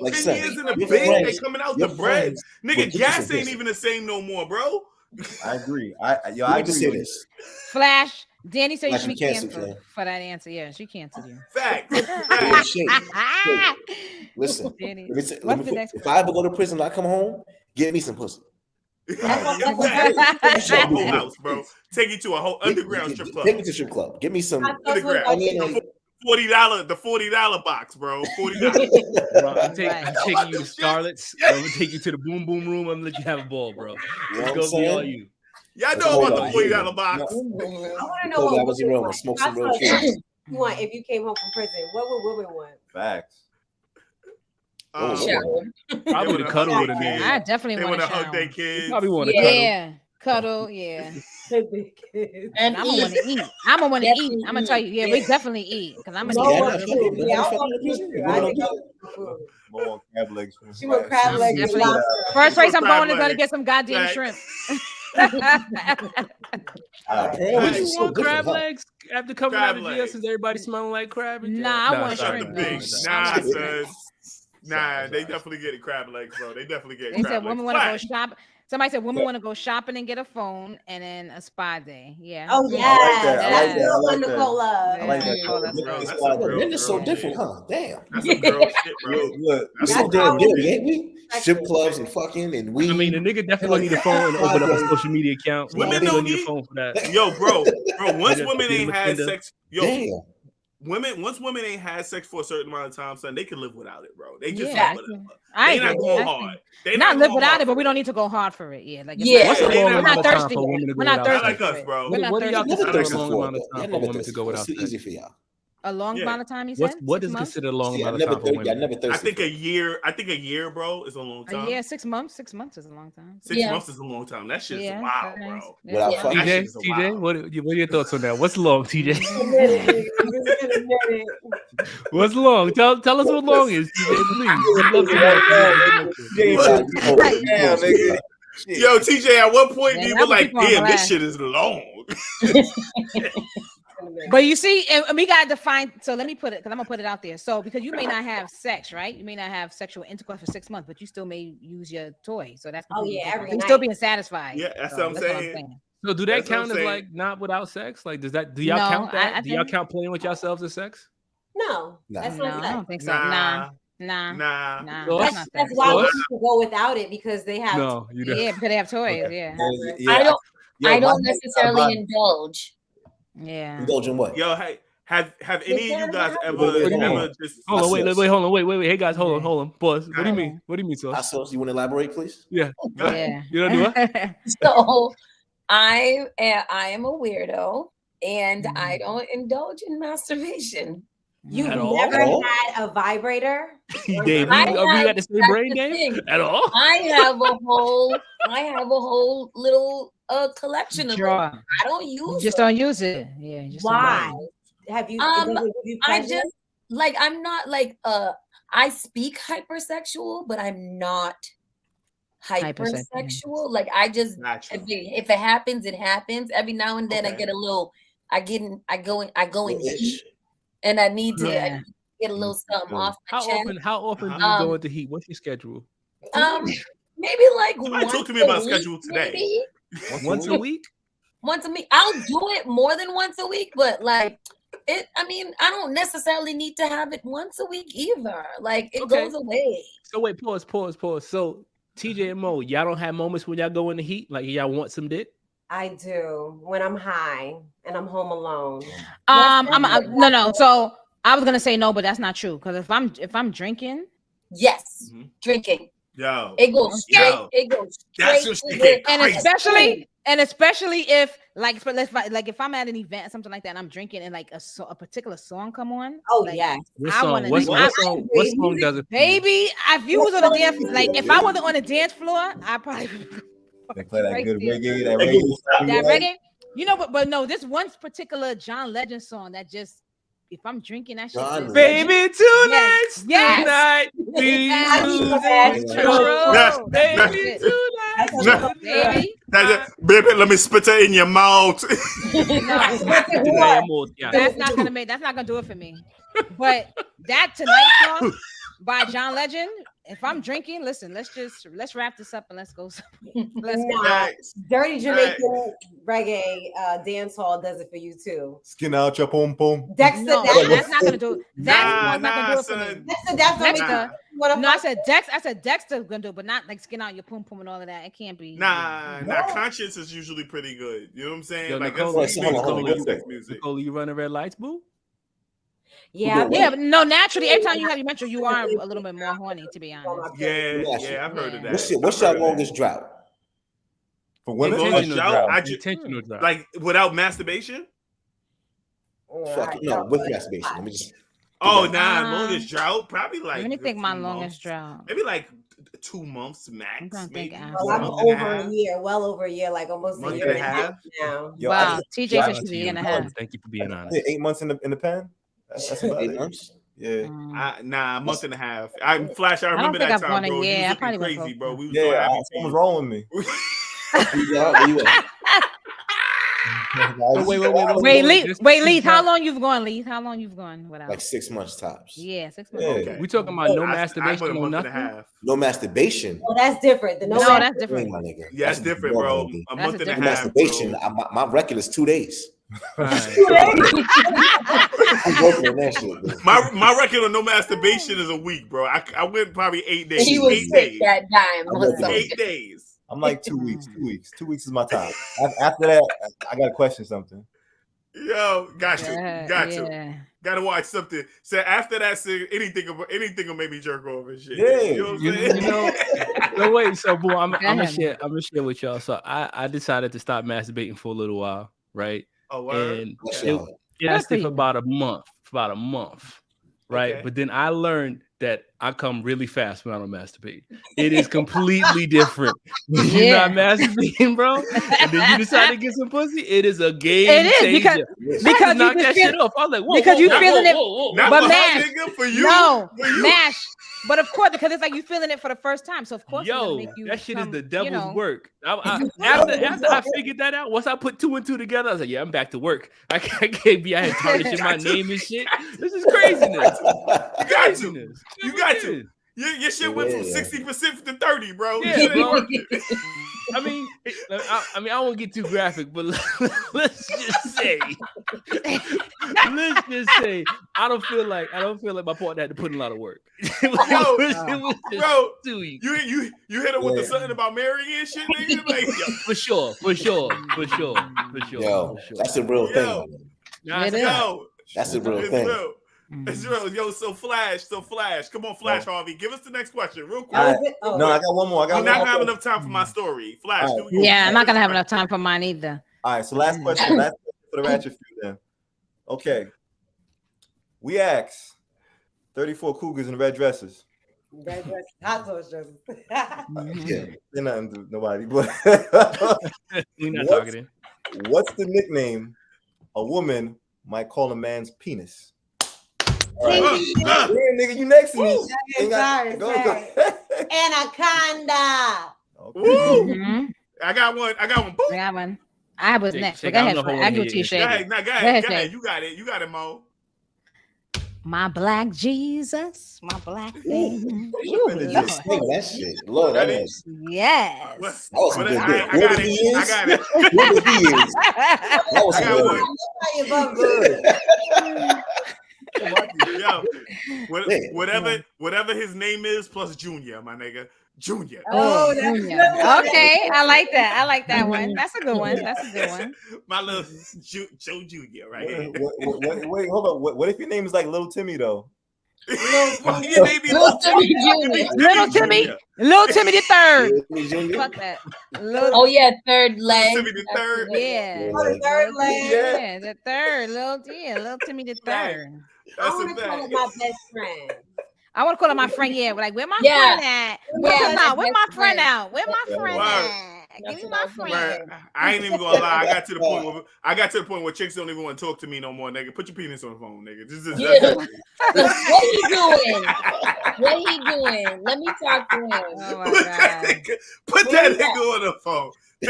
Like 10 years in the bed, they coming out the bread. Nigga, gas ain't even the same no more, bro. I agree. I just say this. Flash, Danny said you should be canceled canceled for that answer. Yeah, she canceled you. Fact. Listen, Danny, if I ever go to prison, I come home, get me some pussy. Take you to a whole house, bro. Take you to a whole underground strip club. Take me to strip club. Give me some underground. $40, the $40 box, bro. $40. Bro, I'm taking you to Scarlett's. I'm gonna take you to the boom boom room. I'm gonna let you have a ball, bro. It's gonna be all you. Y'all know about the $40 box. I want to know what women want. Smoke some real shit. You want if you came home from prison? What would women want? Facts. Probably to cuddle with a nigga. I definitely want to hug their kids. Probably want to cuddle. Yeah, cuddle. Yeah. And I'm gonna want to eat. I'm gonna want to eat. I'm gonna tell you. Yeah, we definitely eat because I'm gonna eat. More crab legs. She want crab legs. First place I'm going is gonna get some goddamn shrimp. You want crab legs after coming out of jail since everybody smelling like crab? Nah, I want shrimp. Nah, son. Nah, they definitely get crab legs, bro. They definitely get crab legs. They said women want to go shop. Somebody said women want to go shopping and get a phone and then a spa day. Yeah. Oh yeah. I like that. Men are so different, huh? Damn. That's some girl shit, bro. Look, we're so damn good, ain't we? Strip clubs and fucking and we. I mean, the nigga definitely need a phone and open up a social media account. Women don't need a phone for that. Yo, bro. Once women ain't had sex, once women ain't had sex for a certain amount of time, son, they can live without it, bro. They just live without it. They not going hard. They not live without it, but we don't need to go hard for it. Yeah, like what's the long we're not thirsty. We're not thirsty. Like us, bro. What do y'all consider a long amount of time for women to go without sex? It's easy for y'all. A long amount of time, you said? What is considered a long amount of time for women? I think a year, bro, is a long time. Yeah, 6 months. 6 months is a long time. 6 months is a long time. That shit is wild, bro. TJ, what are your thoughts on that? What's long, TJ? What's long? Tell us what long is, TJ, please. Yo, TJ, at what point do you be like, damn, this shit is long? But you see, and we got to define. So let me put it, because I'm gonna put it out there. So because you may not have sex, right? You may not have sexual intercourse for 6 months, but you still may use your toy. So that's you're still being satisfied. Yeah, that's what I'm saying. So do that count as like not without sex? Like, do y'all count that? Do y'all count playing with yourselves as sex? No, that's not I don't think so. Nah. That's why we can go without it, because they have. No, you don't. Yeah, because they have toys. Okay. Yeah. I don't necessarily indulge. Yeah. Indulge in what? Yo, hey, have any of you guys ever just? Hold on, wait. Hey guys, hold on. Pause. What do you mean? What do you mean, Sauce? HotSauce, you want to elaborate, please? Yeah. Yeah. You don't do what? So, I am a weirdo, and I don't indulge in masturbation. You've never had a vibrator? Dave, we got the same brain game at all? I have a whole little collection of them. I don't use just don't use it. Yeah. Why? Have you? I just like, I'm not like I speak hypersexual, but I'm not hypersexual. Like, I just if it happens, it happens. Every now and then I get a little. I go in heat. And I need to get a little something off my chest. How often do you go into heat? What's your schedule? Maybe like talk to me about schedule today. Maybe. Once a week? Once a week. I'll do it more than once a week, but like it. I mean, I don't necessarily need to have it once a week either. Like it goes away. So wait, pause. So TJ and Mo, y'all don't have moments when y'all go in the heat, like y'all want some dick? I do, when I'm high and I'm home alone. No. So I was gonna say no, but that's not true. Because if I'm drinking, yes, drinking. Yo, it goes straight. It goes straight. And especially if if I'm at an event or something like that, and I'm drinking and like a particular song come on. Oh yeah. What song does it? Baby, if you was on the dance, like if I wasn't on the dance floor, I probably. They play that good reggae, that reggae. You know, but no, this one particular John Legend song that just, if I'm drinking that shit, baby, tonight, we baby, tonight, baby, let me spit it in your mouth. That's not gonna do it for me. But that Tonight song, by John Legend. If I'm drinking, listen, let's wrap this up and let's go. Let's go. Dirty Jamaican reggae dance hall does it for you too. Skin out your pom pom. Dexter, that's not gonna do it. That's not gonna do it for me. Dexter. No, I said Dexter gonna do it, but not like skin out your pom pom and all of that. It can't be. Nah. Conscience is usually pretty good. You know what I'm saying? Yo, like Nicole, sex music. Nicole, you running red lights, boo? Yeah, but no, naturally, every time you have your menstrual, you are a little bit more horny, to be honest. Yeah, I've heard of that. What's your longest drought? For women? Intentional drought. Like without masturbation? No, with masturbation. Let me just. Longest drought? Probably like. Let me think my longest drought. Maybe like 2 months max. I'm maybe. I'm over a year, well over a year, like almost a year and a half now. Wow, TJ said she's a year and a half. Thank you for being honest. 8 months in the pen. That's about 8 months. Yeah. A month and a half. I'm Flash. I remember that time, bro. You was looking crazy, bro. We was so happy. Something's wrong with me. Wait, Leith. How long you've gone, Leith? How long you've gone without? Like 6 months tops. Yeah, 6 months. Okay. We talking about no masturbation or nothing? No masturbation. Oh, that's different. That's different. Yeah, that's different, bro. A month and a half. Masturbation. My record is 2 days. My record on no masterbation is a week, bro. I went probably 8 days. He was sick that time. 8 days. I'm like 2 weeks. 2 weeks. 2 weeks is my time. After that, I gotta question something. Yo, got you. Gotta watch something. So after that, anything will make me jerk off and shit. Yeah, you know what I'm saying? No, wait. So, boy, I'm gonna share with y'all. So I decided to stop masturbating for a little while, right? Oh, wow. And it lasted for about a month, right? Okay. But then I learned that I come really fast when I don't masturbate. It is completely different when you're not masturbating, bro. And then you decide to get some pussy. It is a game changer. Because knock that shit off. I was like, whoa, because you feeling it. But Mash, for you. No, Mash. But of course, because it's like you feeling it for the first time, so of course, that shit is the devil's work. After I figured that out, once I put 2 and 2 together, I was like, yeah, I'm back to work. I can't be out here tarnishing my name and shit. This is craziness. You got to. Your shit went from 60% to 30, bro. Yeah, bro. I mean, I won't get too graphic, but let's just say, I don't feel like my partner had to put in a lot of work. Bro, 2 weeks. You hit him with the something about marrying and shit, nigga. Like, for sure. Yo, that's a real thing. That's a real thing. It's real. Yo, so Flash. Come on, Flash, Harvey. Give us the next question real quick. No, I got one more. I'm not gonna have enough time for my story. Flash, I'm not gonna have enough time for mine either. All right, so last question for the Ratchet Feud then. Okay. We asked 34 cougars in red dresses. Red dresses, HotSauce dresses. Yeah, they're nothing to nobody, but we're not talking. What's the nickname a woman might call a man's penis? Right. Nigga, you next to me. Sorry. Anaconda. Okay. Mm-hmm. I got one. I was next. Go ahead. I give it to you, Shay. Go ahead. You got it, Mo. My black Jesus, my black thing. That shit. Lord, that is. Yes. I got it. Whatever his name is plus Junior, my nigga. Junior. Oh, Junior. Okay, I like that one. That's a good one. My little Joe Junior, right here. Wait, hold on. What if your name is like Little Timmy though? Little Timmy the third. Fuck that. Third leg. Timmy the third. Yeah. Third leg. Yeah, the third. Little Timmy the third. I want to call it my best friend. I want to call it my friend. Yeah, we're like, where my friend at? Where my friend out? Where my friend at? Give me my friend. I ain't even gonna lie. I got to the point where chicks don't even want to talk to me no more, nigga. Put your penis on the phone, nigga. What he doing? Let me talk to him. Oh my God. Put that nigga on the phone. He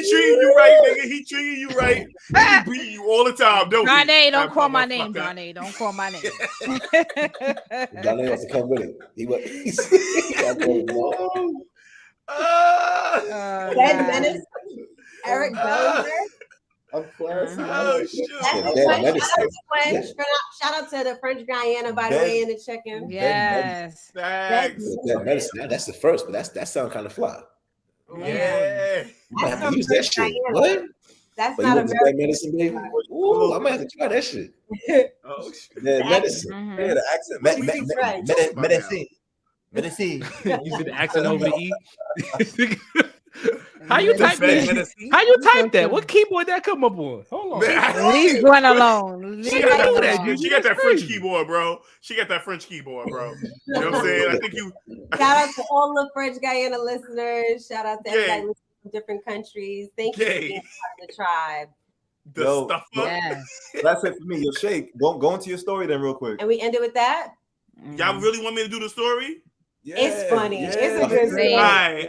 treating you right, nigga. He treating you right. He beating you all the time. Don't don't call my name, Johnny. Don't call my name. Johnny wants to come with it. He was. Eric Bellinger. Of course. Oh, shit. Shout out to the French Guyana, by the way, in the check-in. Yes. Medicine. That's the first, but that sounds kind of fly. Yeah. You might have to use that shit. What? That's but not American. That medicine, baby. Ooh, I might have to try that shit. Oh, shit. Yeah, medicine. Yeah, the accent. Medicine. You said the accent over the E. How you type that? How you type that? What keyboard that come up on? Hold on. Leave one alone. She got that French keyboard, bro. She got that French keyboard, bro. You know what I'm saying? I think you. Shout out to all the French Guyana listeners. Shout out to everybody listening from different countries. Thank you for being part of the tribe. Yo, that's it for me. Yo, Shake, go into your story then real quick. And we ended with that. Y'all really want me to do the story? Yeah, it's funny. Yeah. It's a good story. All right.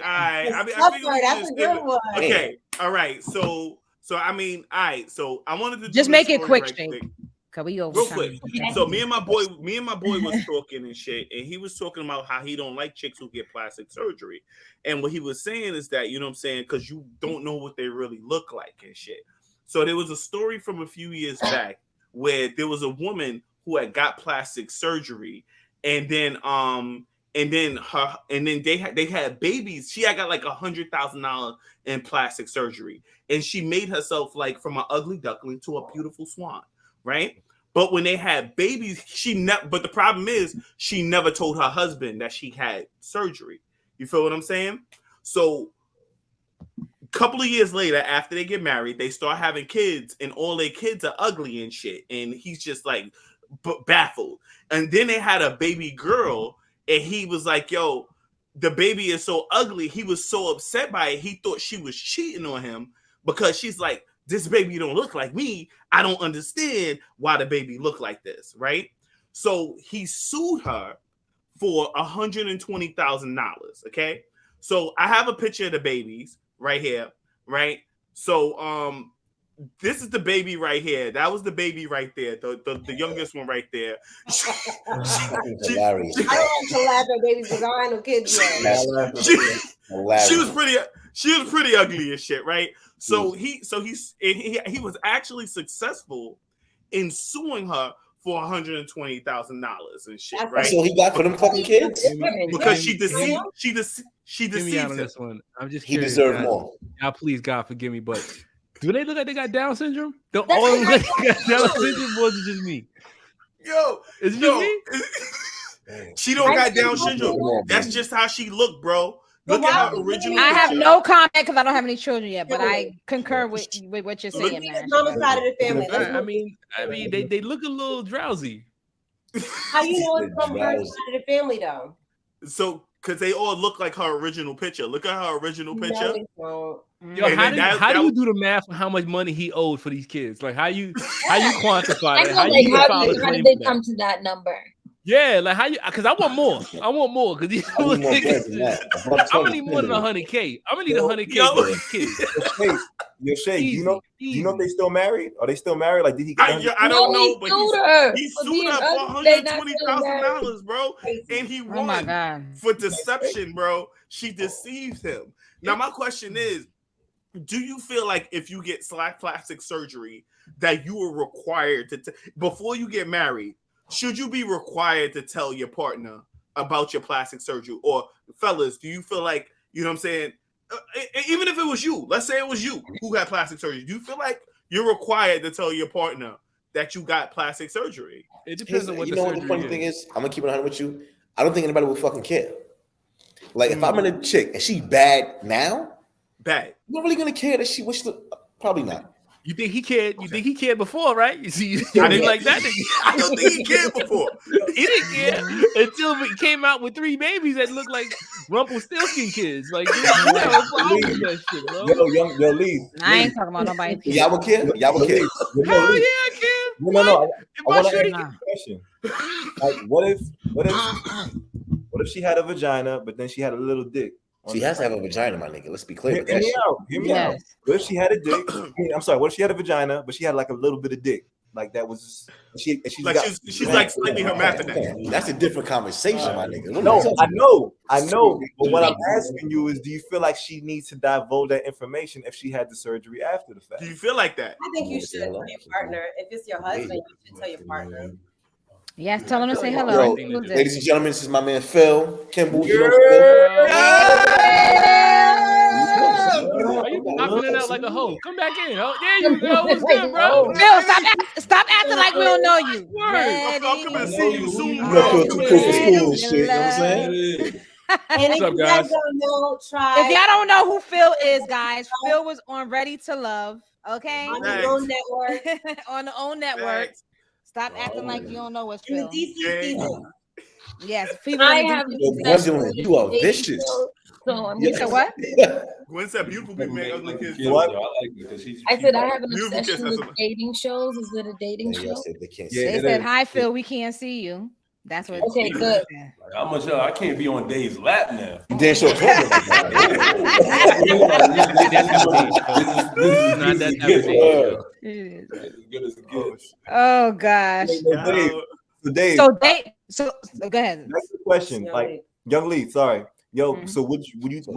That's a good one. Okay. All right. So I mean, all right. So I wanted to just make it quick, Shake. Cause we over real quick. So me and my boy was talking and shit, and he was talking about how he don't like chicks who get plastic surgery. And what he was saying is that, you know what I'm saying, because you don't know what they really look like and shit. So there was a story from a few years back where there was a woman who had got plastic surgery, and then they had babies. She had got like $100,000 in plastic surgery, and she made herself like from an ugly duckling to a beautiful swan, right? But when they had babies, but the problem is she never told her husband that she had surgery. You feel what I'm saying? So a couple of years later, after they get married, they start having kids, and all their kids are ugly and shit, and he's just like baffled. And then they had a baby girl. And he was like, yo, the baby is so ugly. He was so upset by it. He thought she was cheating on him because she's like, this baby don't look like me. I don't understand why the baby look like this, right? So he sued her for $120,000, okay? So I have a picture of the babies right here, right? So this is the baby right here. That was the baby right there. The youngest one right there. I don't want to laugh at babies because I ain't no kids yet. She was pretty ugly and shit, right? So he was actually successful in suing her for $120,000 and shit, right? So he got for them fucking kids because she deceived him. On this one. I'm just he deserved more. Now, please, God, forgive me, but. Do they look like they got Down syndrome? Don't all of them look like they got Down syndrome, or is it just me? Yo, is it just me? She don't got Down syndrome. That's just how she looked, bro. Look at her original. I have no comment because I don't have any children yet, but I concur with what you're saying, man. Mama's side of the family. I mean, they look a little drowsy. How you know it's from her side of the family, though? So, because they all look like her original picture. Look at her original picture. No, yo, how do you do the math on how much money he owed for these kids? Like how you quantify it? How did they come to that number? Yeah, like how you? Because I want more. I want more because I'm gonna need more than $100K. I'm gonna need $100K for these kids. Yo, Shay, do you know if they still married? Are they still married? Like, did he? I don't know, but he sued her for $120,000, bro, and he won for deception, bro. She deceived him. Now, my question is, do you feel like if you get plastic surgery that you are required to before you get married? Should you be required to tell your partner about your plastic surgery? Or fellas, do you feel like, you know what I'm saying? Even if it was you, let's say it was you who had plastic surgery. Do you feel like you're required to tell your partner that you got plastic surgery? It depends on what you know what the funny thing is. I'm gonna keep it 100 with you. I don't think anybody will fucking care. Like if I'm in a chick and she bad now, bad. You're not really gonna care that she wish probably not. You think he cared? You think he cared before, right? You see, I didn't like that. I don't think he cared before. He didn't care until he came out with 3 babies that looked like Rumpelstiltskin kids. Like, Yo, Leath. I ain't talking about nobody. Y'all would care. Y'all would care. Hell yeah, I care. No. If I should have question. Like, what if she had a vagina, but then she had a little dick? She has to have a vagina, my nigga. Let's be clear with Hear that me shit. out. Hear me out. What if she had a dick? I'm sorry. What if she had a vagina, but she had like a little bit of dick? Like that was she's like slightly hermaphrodite. That's a different conversation, my nigga. No, I know. But what I'm asking you is, do you feel like she needs to divulge that information if she had the surgery after the fact? Do you feel like that? I think you should tell your partner. If it's your husband, you should tell your partner. Yes, tell him to say hello. Yo, ladies and gentlemen, this is my man Phil. Kimball, you know Phil. Are you knocking it out like a hoe? Come back in. Oh, there you go. What's good, bro? Phil, stop acting like we don't know you. I'm coming to see you soon, You bro. feel too cool for school and shit. You know what I'm saying? And if What's up, you guys? guys don't know, If y'all don't know who Phil is, guys, Phil was on Ready to Love. Okay, on the own network. on the own network. Stop acting like you don't know what's In the Phil. DC season. Yes, I have Gwendolyn, you are vicious. So I'm You said what? Gwen said beautiful people make ugly kids. What? I said I have an Beautiful kids, obsession that's with what- dating shows. Is it a dating show? They can't They said, "Hi, Phil. We can't see you." That's what. Okay, good. How much? I can't be on Dave's lap now. Damn sure. Not that type of thing. Oh gosh. So Dave, So go ahead. Next question, like Young Leath, sorry. Yo, so would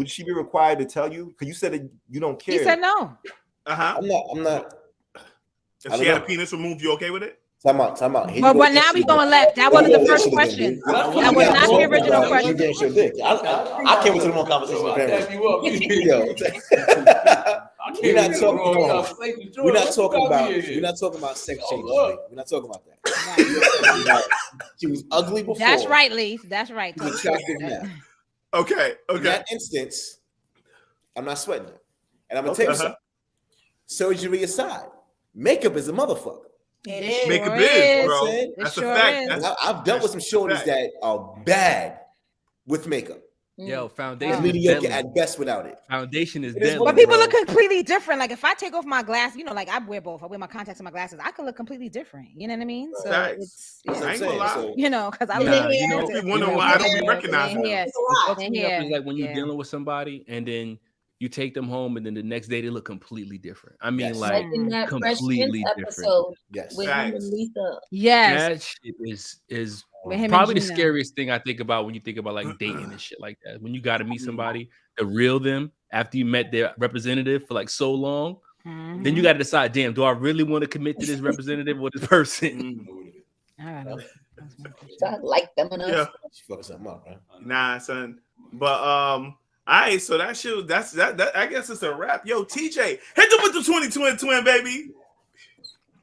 she be required to tell you? Because you said that you don't care. He said no. I'm not. If she had a penis removed, you okay with it? Time out. But now we going left. That wasn't the first question. That was not the original question. I came into the wrong conversation. We're not talking about sex changes. We're not talking about that. She was ugly before. That's right, Leith. That's right. She's attractive now. Okay. In that instance, I'm not sweating it. And I'm gonna tell you something. Surgery aside, makeup is a motherfucker. It is. Makeup is, bro. It That's sure a fact. is. I've dealt with some shorties that are bad with makeup. Yo, foundation is Mediocre deadly. at best without it. Foundation is It is deadly. But people bro. look completely different. Like if I take off my glasses, like I wear both. I wear my contacts and my glasses. I could look completely different. You know what I mean? So Facts. I ain't gonna lie. because I Nah, People be wondering why I don't be recognizing them. Yes. What fucks me up is like when you're dealing with somebody and then you take them home and then the next day they look completely different. I mean, like in that completely Fresh Prince different. episode Yes. with him and Lisa. Yes. That shit is With him and probably the Gina. scariest thing I think about when you think about like dating and shit like that. When you got to meet somebody, the real them after you met their representative for like so long, then you got to decide, damn, do I really want to commit to this representative or this person? I like them enough. Yeah. She fucking something up, right? Nah, son. But all right, so that shit, that's I guess it's a wrap. Yo, TJ, hit them with the 20 twin, baby.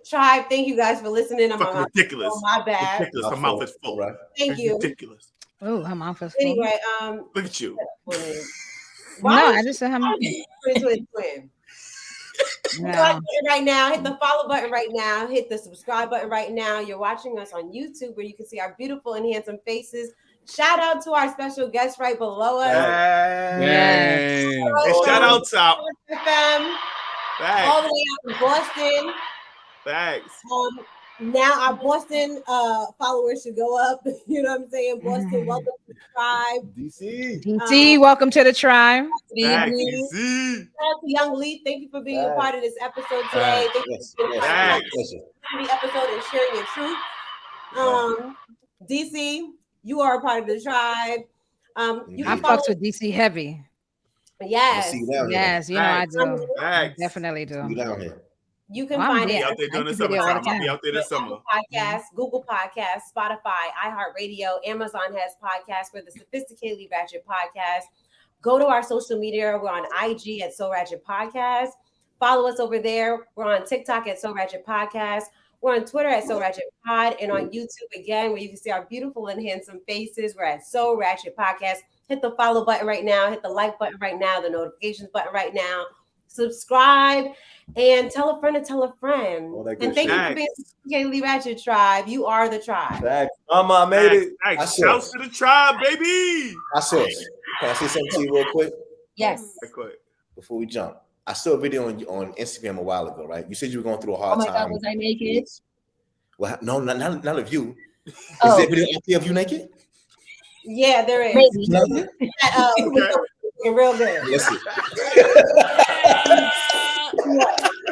Tribe, thank you guys for listening. Fucking ridiculous. Oh, my bad. Ridiculous. Her mouth is full. Right. Thank you. Ridiculous. Oh, her mouth is full. Anyway, Look at you. No, I just said her mouth. Twin. No. Button right now, hit the follow button right now, hit the subscribe button right now. You're watching us on YouTube where you can see our beautiful and handsome faces. Shout out to our special guest right below us. Yay. And shout out to our FM, all the way out in Boston. Thanks. Now our Boston followers should go up. You know what I'm saying? Boston, welcome to the tribe. DC, welcome to the tribe. Shout out to Young Leath. Thank you for being a part of this episode today. Thank you for being a part of the episode and sharing your truth. DC, you are a part of the tribe. You I can follow fucks with DC heavy. Yes. Yes, I do. I definitely do. You down here. You can Well, I'm find there. it. Out there doing I the can be there all the summertime. I'll be time. out there this summer. Podcasts, Google Podcasts, Spotify, iHeartRadio, Amazon has podcasts. We're the Sophisticatedly Ratchet Podcast. Go to our social media. We're on IG at So Ratchet Podcast. Follow us over there. We're on TikTok at So Ratchet Podcast. We're on Twitter at So Ratchet Pod, and on YouTube again, where you can see our beautiful and handsome faces. We're at So Ratchet Podcast. Hit the follow button right now. Hit the like button right now. The notifications button right now. Subscribe and tell a friend to tell a friend. And thank you for being Sophisticatedly Ratchet Tribe. You are the tribe. Mama, I made it. Thanks. Shouts to the tribe, baby. I saw it. Can I say something to you real quick? Yes. Before we jump, I saw a video on Instagram a while ago, right? You said you were going through a hard time. Oh my God, was I naked? Well, no, not of you. Is Oh. there a video out there of you naked? Yeah, there is. Maybe. With Looking real good. Listen.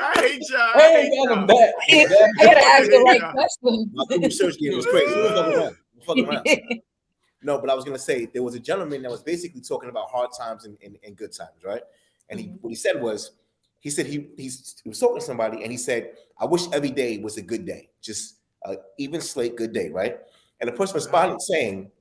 I hate y'all. I ain't got him back. I gotta ask the right question. My Google search game was crazy. We're fucking around. No, but I was gonna say there was a gentleman that was basically talking about hard times and good times, right? And what he said was, he was talking to somebody and he said, I wish every day was a good day, just even slate good day, right? And the person responded saying,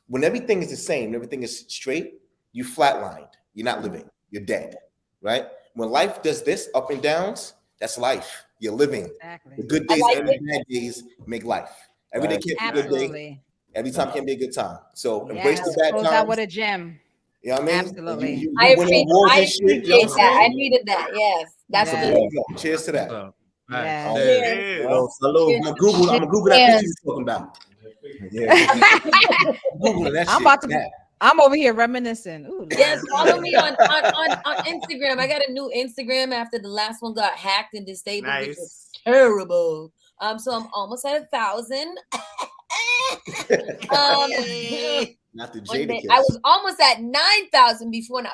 when everything is the same, everything is straight, you flatlined, you're not living, you're dead, right? When life does this, up and downs, that's life. You're living. Exactly. The good days and the bad days make life. Every day can't be a good day. Every time can be a good time. So embrace the bad close times. out with a gem. You know what I mean? Absolutely. I appreciate that. I needed that. Yes. That's what it is. Cheers to that. Yeah. Salute. I'm gonna Google that picture you're talking about. Yeah. Googling that shit. I'm over here reminiscing. Ooh, yes, follow me on Instagram. I got a new Instagram after the last one got hacked and disabled, which was terrible. So I'm almost at 1,000. Not the Jada I was almost at 9,000 before now.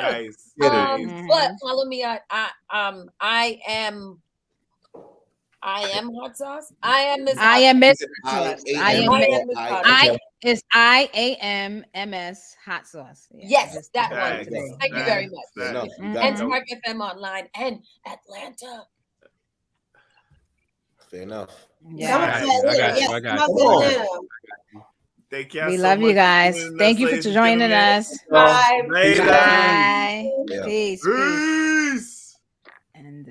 Nice. But follow me on I am HotSauce. I am Ms. I am Ms. I am MS Hot Sauce. Yes, that one. Thank you very much. And SparkFM online and Atlanta. Fair enough. Yeah. I got you. Thank you. We love you guys. Thank you for joining us. Bye. Bye. Yeah. Peace. Peace. And